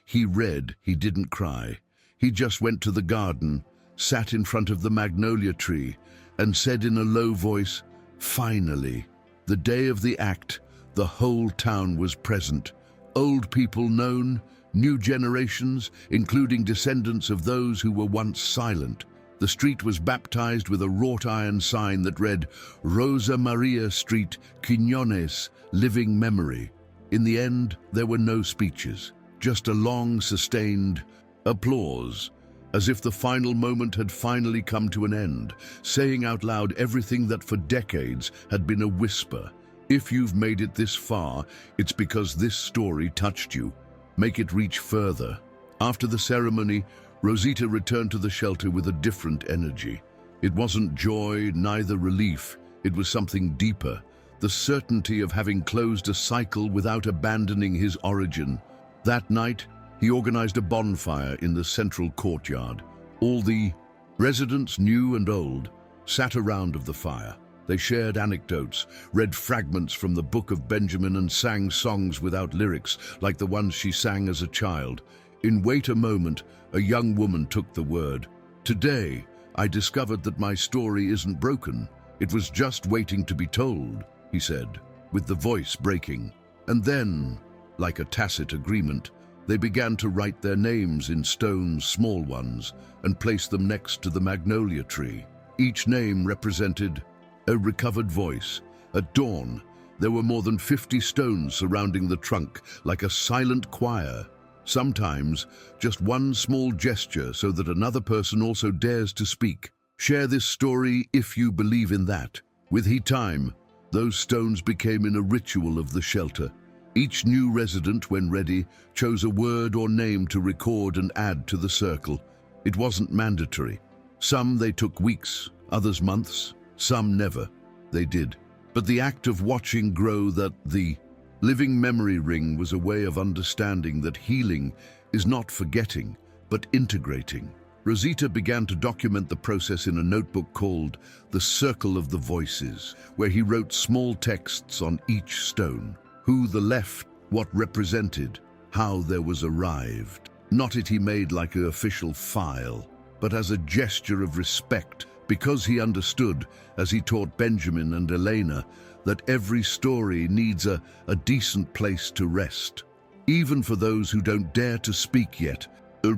he read, he didn't cry. He just went to the garden, sat in front of the magnolia tree, and said in a low voice, "Finally." The day of the act, the whole town was present. Old people known, new generations, including descendants of those who were once silent. The street was baptized with a wrought iron sign that read, "Rosa Maria Street, Quiñones, Living Memory." In the end, there were no speeches, just a long, sustained applause, as if the final moment had finally come to an end, saying out loud everything that for decades had been a whisper. If you've made it this far, it's because this story touched you. Make it reach further. After the ceremony, Rosita returned to the shelter with a different energy. It wasn't joy, neither relief. It was something deeper, the certainty of having closed a cycle without abandoning his origin. That night, He organized a bonfire in the central courtyard. All the residents, new and old, sat around of the fire. They shared anecdotes, read fragments from the Book of Benjamin, and sang songs without lyrics, like the ones she sang as a child. In Wait a Moment, a young woman took the word. "Today, I discovered that my story isn't broken. It was just waiting to be told," he said, with the voice breaking. And then, like a tacit agreement, they began to write their names in stone, small ones, and place them next to the magnolia tree. Each name represented a recovered voice. At dawn, there were more than 50 stones surrounding the trunk, like a silent choir. Sometimes, just one small gesture so that another person also dares to speak. Share this story if you believe in that. With time, those stones became in a ritual of the shelter. Each new resident, when ready, chose a word or name to record and add to the circle. It wasn't mandatory. Some they took weeks, others months, some never. They did. But the act of watching grow that the living memory ring was a way of understanding that healing is not forgetting, but integrating. Rosita began to document the process in a notebook called The Circle of the Voices, where he wrote small texts on each stone. Who the left, what represented, how there was arrived. Not it he made like an official file, but as a gesture of respect, because he understood, as he taught Benjamin and Elena, that every story needs a decent place to rest, even for those who don't dare to speak yet.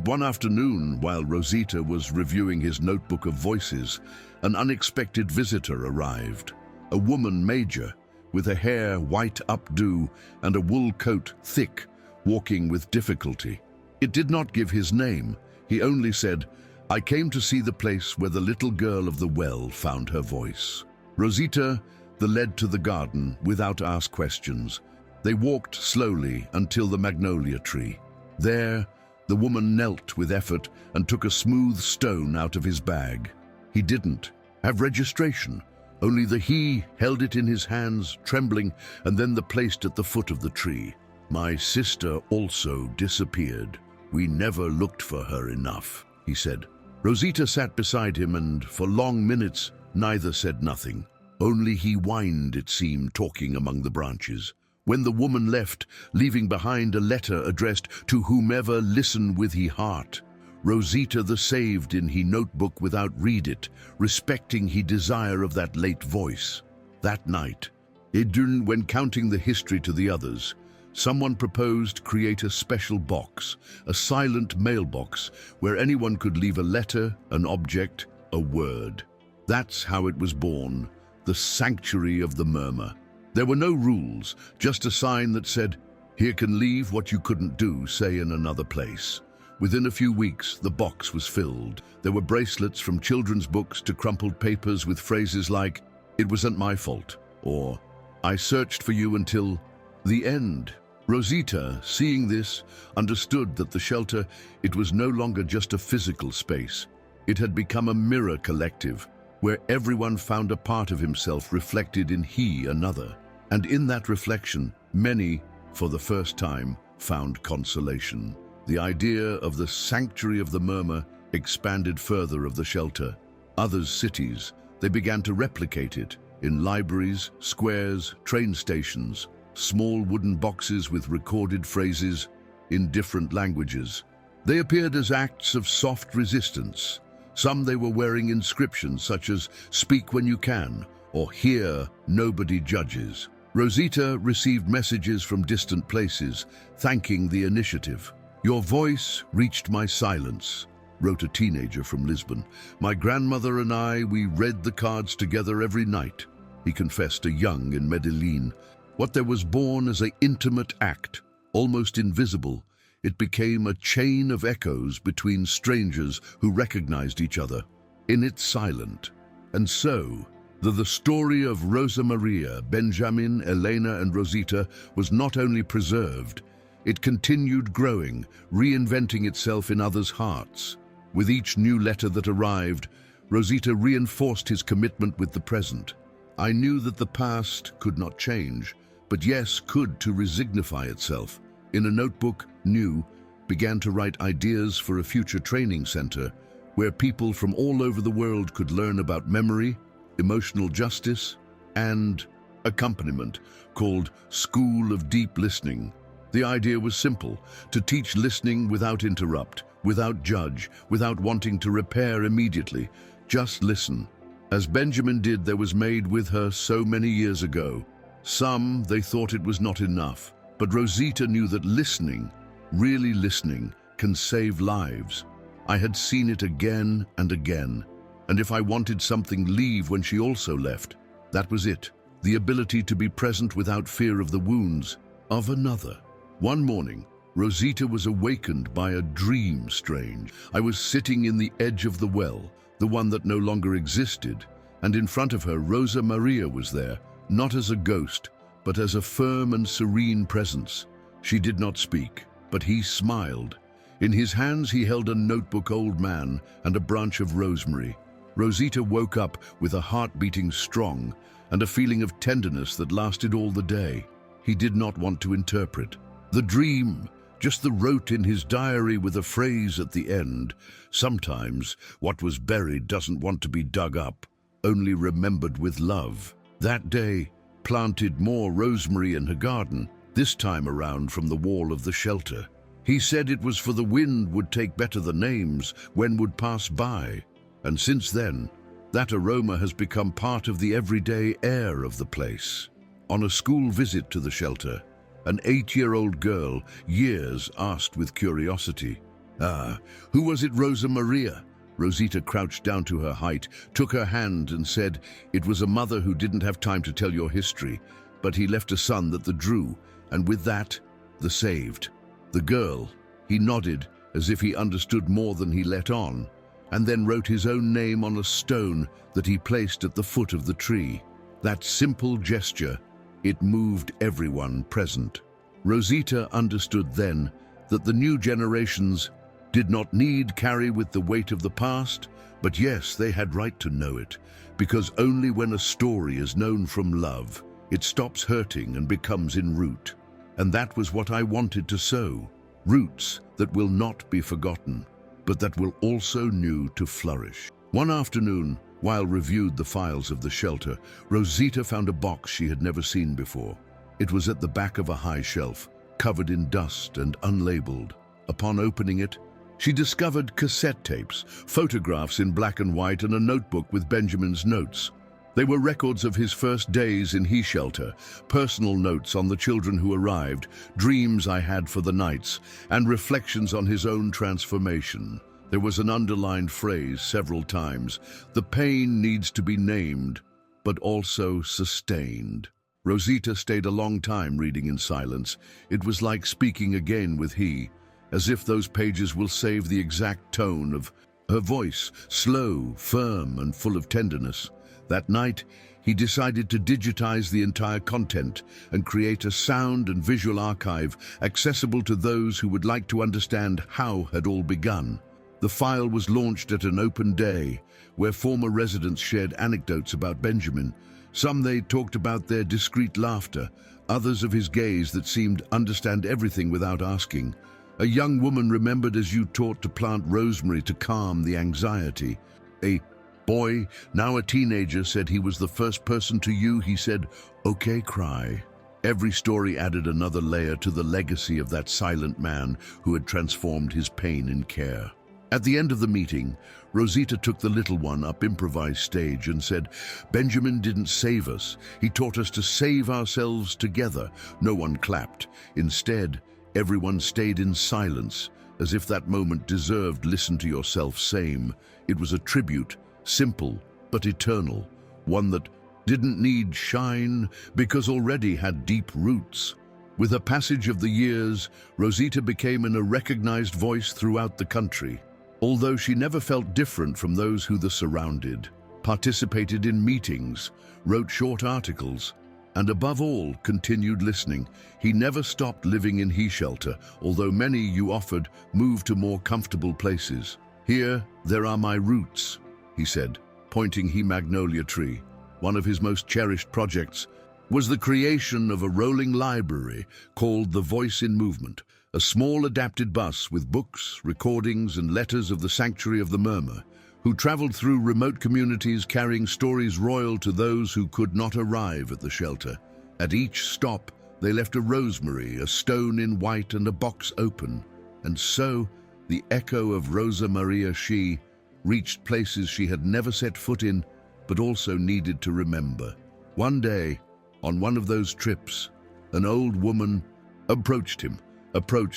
One afternoon, while Rosita was reviewing his notebook of voices, an unexpected visitor arrived. A woman major, with her hair white updo and a wool coat thick, walking with difficulty. It did not give his name. He only said, "I came to see the place where the little girl of the well found her voice." Rosita led to the garden without ask questions. They walked slowly until the magnolia tree. There, the woman knelt with effort and took a smooth stone out of his bag. He didn't have registration. Only he held it in his hands, trembling, and then placed at the foot of the tree. "My sister also disappeared. We never looked for her enough," he said. Rosita sat beside him, and for long minutes neither said nothing. Only he whined, it seemed, talking among the branches. When the woman left, leaving behind a letter addressed to whomever listen with he heart, Rosita the saved in he notebook without read it, respecting he desire of that late voice. That night, when counting the history to the others, someone proposed create a special box, a silent mailbox, where anyone could leave a letter, an object, a word. That's how it was born, the sanctuary of the murmur. There were no rules, just a sign that said, "Here can leave what you couldn't do, say in another place." Within a few weeks, the box was filled. There were bracelets from children's books to crumpled papers with phrases like, "It wasn't my fault," or "I searched for you until the end." Rosita, seeing this, understood that the shelter, it was no longer just a physical space. It had become a mirror collective, where everyone found a part of himself reflected in another. And in that reflection, many, for the first time, found consolation. The idea of the sanctuary of the murmur expanded further of the shelter. Other cities, they began to replicate it in libraries, squares, train stations, small wooden boxes with recorded phrases in different languages. They appeared as acts of soft resistance. Some they were wearing inscriptions such as "Speak when you can," or "Here, nobody judges." Rosita received messages from distant places, thanking the initiative. "Your voice reached my silence," wrote a teenager from Lisbon. "My grandmother and I, we read the cards together every night," he confessed, a young in Medellin. What there was born as an intimate act, almost invisible, it became a chain of echoes between strangers who recognized each other. In its silent. And so, the story of Rosa Maria, Benjamin, Elena, and Rosita was not only preserved, it continued growing, reinventing itself in others' hearts. With each new letter that arrived, Rosita reinforced his commitment with the present. "I knew that the past could not change, but yes, could to resignify itself." In a notebook, new, began to write ideas for a future training center where people from all over the world could learn about memory, emotional justice, and accompaniment, called School of Deep Listening. The idea was simple: to teach listening without interrupt, without judge, without wanting to repair immediately. Just listen. As Benjamin did, there was made with her so many years ago. Some, they thought it was not enough, but Rosita knew that listening, really listening, can save lives. I had seen it again and again, and if I wanted something, leave when she also left. That was it, the ability to be present without fear of the wounds of another. One morning, Rosita was awakened by a dream strange. I was sitting in the edge of the well, the one that no longer existed, and in front of her Rosa Maria was there, not as a ghost, but as a firm and serene presence. She did not speak, but he smiled. In his hands he held a notebook, old man, and a branch of rosemary. Rosita woke up with a heart beating strong and a feeling of tenderness that lasted all the day. He did not want to interpret the dream, just the wrote in his diary with a phrase at the end: "Sometimes what was buried doesn't want to be dug up, only remembered with love." That day, planted more rosemary in her garden, this time around from the wall of the shelter. He said it was for the wind would take better the names when would pass by. And since then, that aroma has become part of the everyday air of the place. On a school visit to the shelter, an 8-year-old girl, years, asked with curiosity, who was it, Rosa Maria?" Rosita crouched down to her height, took her hand and said, "It was a mother who didn't have time to tell your history, but he left a son that the drew, and with that, the saved." The girl, he nodded as if he understood more than he let on, and then wrote his own name on a stone that he placed at the foot of the tree. That simple gesture, it moved everyone present. Rosita understood then that the new generations did not need carry with the weight of the past, but yes, they had right to know it, because only when a story is known from love, it stops hurting and becomes in root. And that was what I wanted to sow, roots that will not be forgotten, but that will also new to flourish. One afternoon, while reviewed the files of the shelter, Rosita found a box she had never seen before. It was at the back of a high shelf, covered in dust and unlabeled. Upon opening it, she discovered cassette tapes, photographs in black and white, and a notebook with Benjamin's notes. They were records of his first days in He Shelter, personal notes on the children who arrived, dreams I had for the nights, and reflections on his own transformation. There was an underlined phrase several times: "The pain needs to be named, but also sustained." Rosita stayed a long time reading in silence. It was like speaking again with he, as if those pages will save the exact tone of her voice, slow, firm, and full of tenderness. That night, he decided to digitize the entire content and create a sound and visual archive accessible to those who would like to understand how had all begun. The file was launched at an open day, where former residents shared anecdotes about Benjamin. Some they talked about their discreet laughter, others of his gaze that seemed understand everything without asking. A young woman remembered as you taught to plant rosemary to calm the anxiety. A boy, now a teenager, said he was the first person to you. He said, "Okay, cry." Every story added another layer to the legacy of that silent man who had transformed his pain in care. At the end of the meeting, Rosita took the little one up improvised stage and said, "Benjamin didn't save us. He taught us to save ourselves together." No one clapped. Instead, everyone stayed in silence, as if that moment deserved "listen to yourself" same. It was a tribute, simple but eternal, one that didn't need shine because already had deep roots. With the passage of the years, Rosita became a recognized voice throughout the country. Although she never felt different from those who the surrounded, participated in meetings, wrote short articles, and above all, continued listening. He never stopped living in He Shelter, although many you offered moved to more comfortable places. "Here, there are my roots," he said, pointing He Magnolia tree. One of his most cherished projects was the creation of a rolling library called The Voice in Movement. a small adapted bus with books, recordings, and letters of the Sanctuary of the Murmur, who traveled through remote communities carrying stories royal to those who could not arrive at the shelter. At each stop, they left a rosemary, a stone in white, and a box open. And so, the echo of Rosa Maria She reached places she had never set foot in, but also needed to remember. One day, on one of those trips, an old woman approached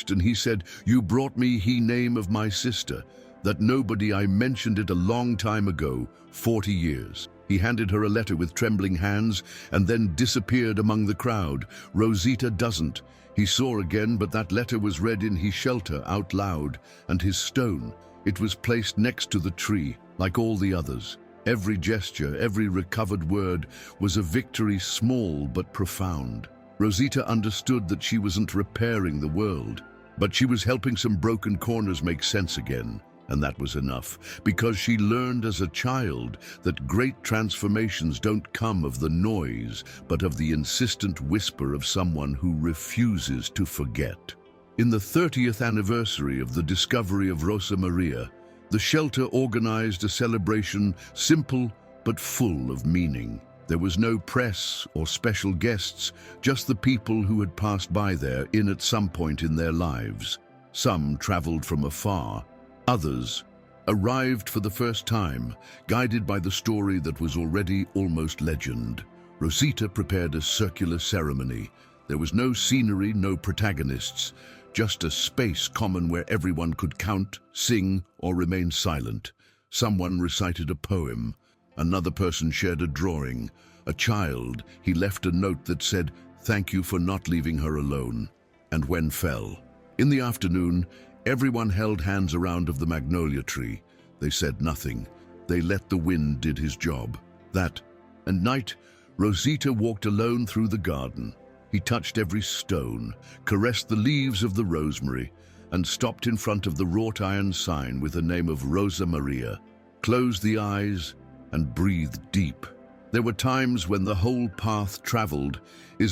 and he said, "You brought me he name of my sister, that nobody I mentioned it a long time ago, 40 years. He handed her a letter with trembling hands and then disappeared among the crowd. Rosita doesn't. He saw again, but that letter was read in his shelter out loud, and his stone, it was placed next to the tree, like all the others. Every gesture, every recovered word was a victory, small but profound. Rosita understood that she wasn't repairing the world, but she was helping some broken corners make sense again. And that was enough, because she learned as a child that great transformations don't come of the noise, but of the insistent whisper of someone who refuses to forget. In the 30th anniversary of the discovery of Rosa Maria, the shelter organized a celebration simple but full of meaning. There was no press or special guests, just the people who had passed by there at some point in their lives. Some traveled from afar. Others arrived for the first time, guided by the story that was already almost legend. Rosita prepared a circular ceremony. There was no scenery, no protagonists, just a space common where everyone could count, sing, or remain silent. Someone recited a poem. Another person shared a drawing. A child, he left a note that said, "Thank you for not leaving her alone," and when fell. In the afternoon, everyone held hands around of the magnolia tree. They said nothing. They let the wind did his job. That and night, Rosita walked alone through the garden. He touched every stone, caressed the leaves of the rosemary, and stopped in front of the wrought iron sign with the name of Rosa Maria, closed the eyes, and breathed deep. There were times when the whole path traveled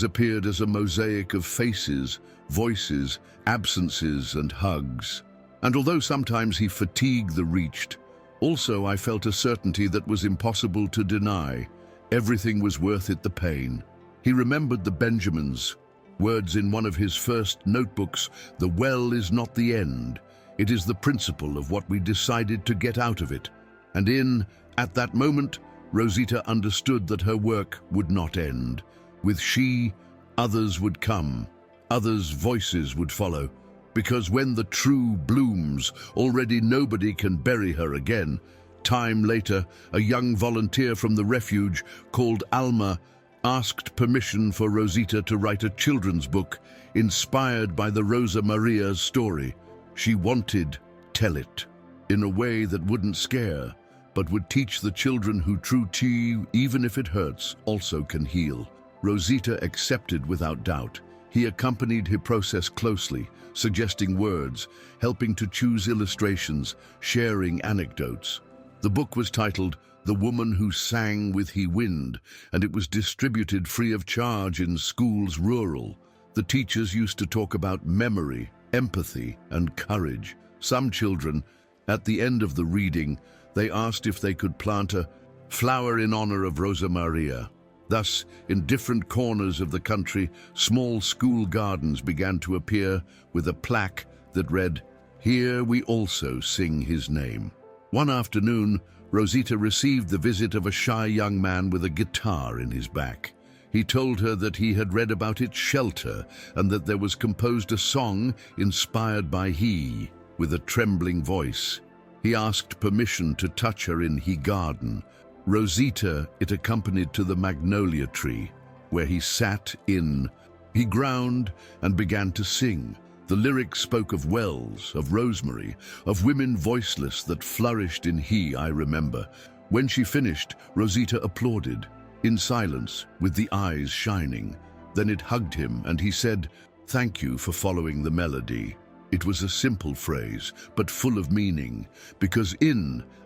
appeared as a mosaic of faces, voices, absences, and hugs. And although sometimes he fatigued the reached, also I felt a certainty that was impossible to deny. Everything was worth it, the pain. He remembered the Benjamins' words in one of his first notebooks, "The well is not the end. It is the principle of what we decided to get out of it." And at that moment, Rosita understood that her work would not end. With she, others would come, others' voices would follow. Because when the true blooms, already nobody can bury her again. Time later, a young volunteer from the refuge called Alma asked permission for Rosita to write a children's book inspired by the Rosa Maria's story. She wanted tell it in a way that wouldn't scare, but would teach the children who true tea, even if it hurts, also can heal. Rosita accepted without doubt. He accompanied her process closely, suggesting words, helping to choose illustrations, sharing anecdotes. The book was titled "The Woman Who Sang with He Wind," and it was distributed free of charge in schools rural. The teachers used to talk about memory, empathy, and courage. Some children, at the end of the reading, they asked if they could plant a flower in honor of Rosa Maria. Thus, in different corners of the country, small school gardens began to appear with a plaque that read, "Here we also sing his name." One afternoon, Rosita received the visit of a shy young man with a guitar in his back. He told her that he had read about its shelter and that there was composed a song inspired by he, with a trembling voice. He asked permission to touch her in he garden. Rosita it accompanied to the magnolia tree, where he sat in. He ground and began to sing. The lyrics spoke of wells, of rosemary, of women voiceless that flourished in he, I remember. When she finished, Rosita applauded, in silence, with the eyes shining. Then it hugged him, and he said, "Thank you for following the melody." It was a simple phrase, but full of meaning, because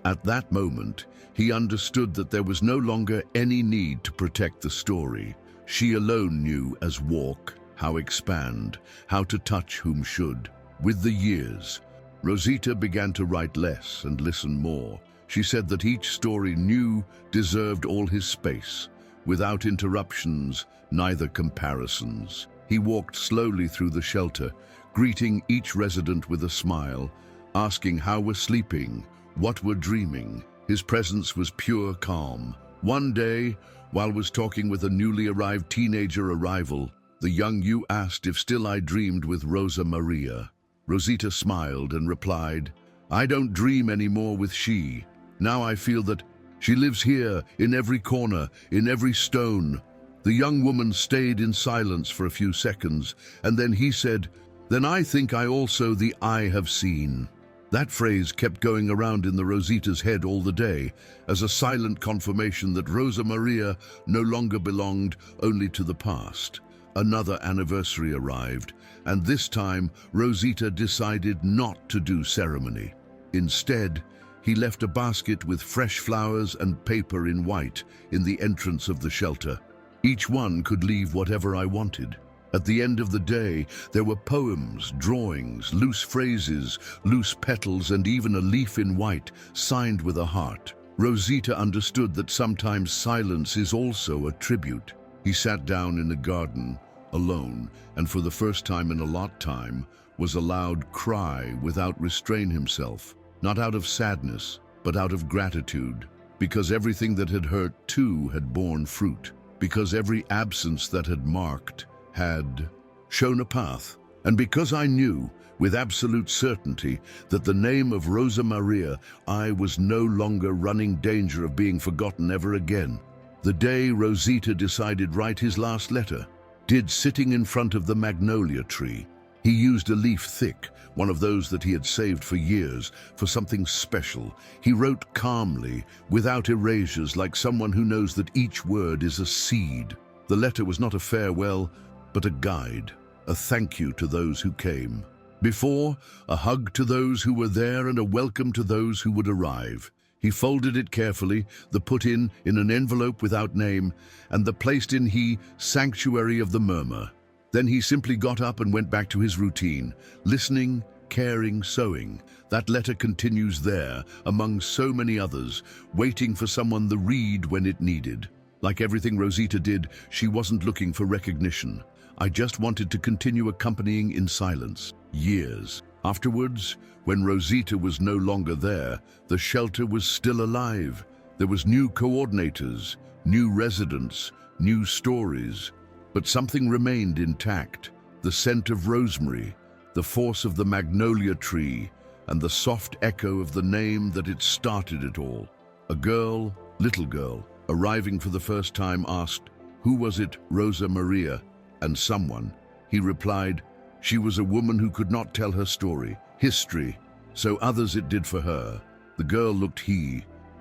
at that moment, he understood that there was no longer any need to protect the story. She alone knew as walk how expand, how to touch whom should. With the years, Rosita began to write less and listen more. She said that each story new deserved all his space, without interruptions, neither comparisons. He walked slowly through the shelter, greeting each resident with a smile, asking how we're sleeping, what we're dreaming. His presence was pure calm. One day, while was talking with a newly arrived teenager arrival, the young you asked if still I dreamed with Rosa Maria. Rosita smiled and replied, I don't dream anymore with she. Now I feel that she lives here, in every corner, in every stone. The young woman stayed in silence for a few seconds, and then he said, then I think I also the eye have seen. That phrase kept going around in the Rosita's head all the day, as a silent confirmation that Rosa Maria no longer belonged only to the past. Another anniversary arrived, and this time Rosita decided not to do ceremony. Instead, he left a basket with fresh flowers and paper in white in the entrance of the shelter. Each one could leave whatever I wanted. At the end of the day, there were poems, drawings, loose phrases, loose petals, and even a leaf in white, signed with a heart. Rosita understood that sometimes silence is also a tribute. He sat down in the garden, alone, and for the first time in a long time, was allowed cry without restrain himself, not out of sadness, but out of gratitude, because everything that had hurt too had borne fruit, because every absence that had marked had shown a path, and because I knew with absolute certainty that the name of Rosa Maria, I was no longer running danger of being forgotten ever again. The day Rosita decided write his last letter, did sitting in front of the magnolia tree. He used a leaf thick, one of those that he had saved for years, for something special. He wrote calmly, without erasures, like someone who knows that each word is a seed. The letter was not a farewell, but a guide, a thank you to those who came. Before, a hug to those who were there and a welcome to those who would arrive. He folded it carefully, the put in an envelope without name, and the placed in he sanctuary of the murmur. Then he simply got up and went back to his routine, listening, caring, sewing. That letter continues there, among so many others, waiting for someone to read when it needed. Like everything Rosita did, she wasn't looking for recognition. I just wanted to continue accompanying in silence. Years afterwards, when Rosita was no longer there, the shelter was still alive. There was new coordinators, new residents, new stories. But something remained intact: the scent of rosemary, the force of the magnolia tree, and the soft echo of the name that had started it all. A girl, little girl, arriving for the first time asked, "Who was it, Rosa Maria?" And someone, he replied, she was a woman who could not tell her story, history, so others it did for her. The girl looked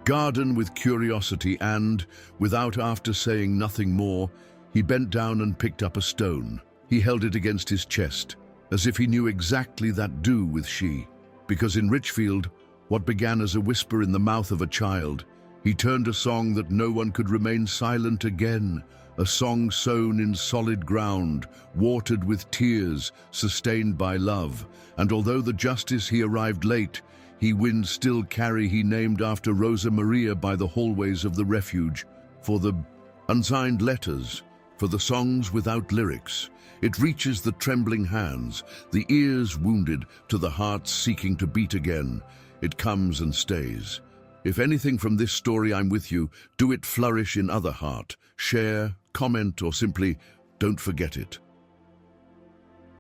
garden with curiosity, and, without after saying nothing more, he bent down and picked up a stone. He held it against his chest, as if he knew exactly that do with she. Because in Richfield, what began as a whisper in the mouth of a child, he turned a song that no one could remain silent again, a song sown in solid ground, watered with tears, sustained by love. And although the justice he arrived late, he wind still carry he named after Rosa Maria by the hallways of the refuge, for the unsigned letters, for the songs without lyrics. It reaches the trembling hands, the ears wounded, to the hearts seeking to beat again. It comes and stays. If anything from this story I'm with you, do it flourish in other heart. Share, comment, or simply don't forget it.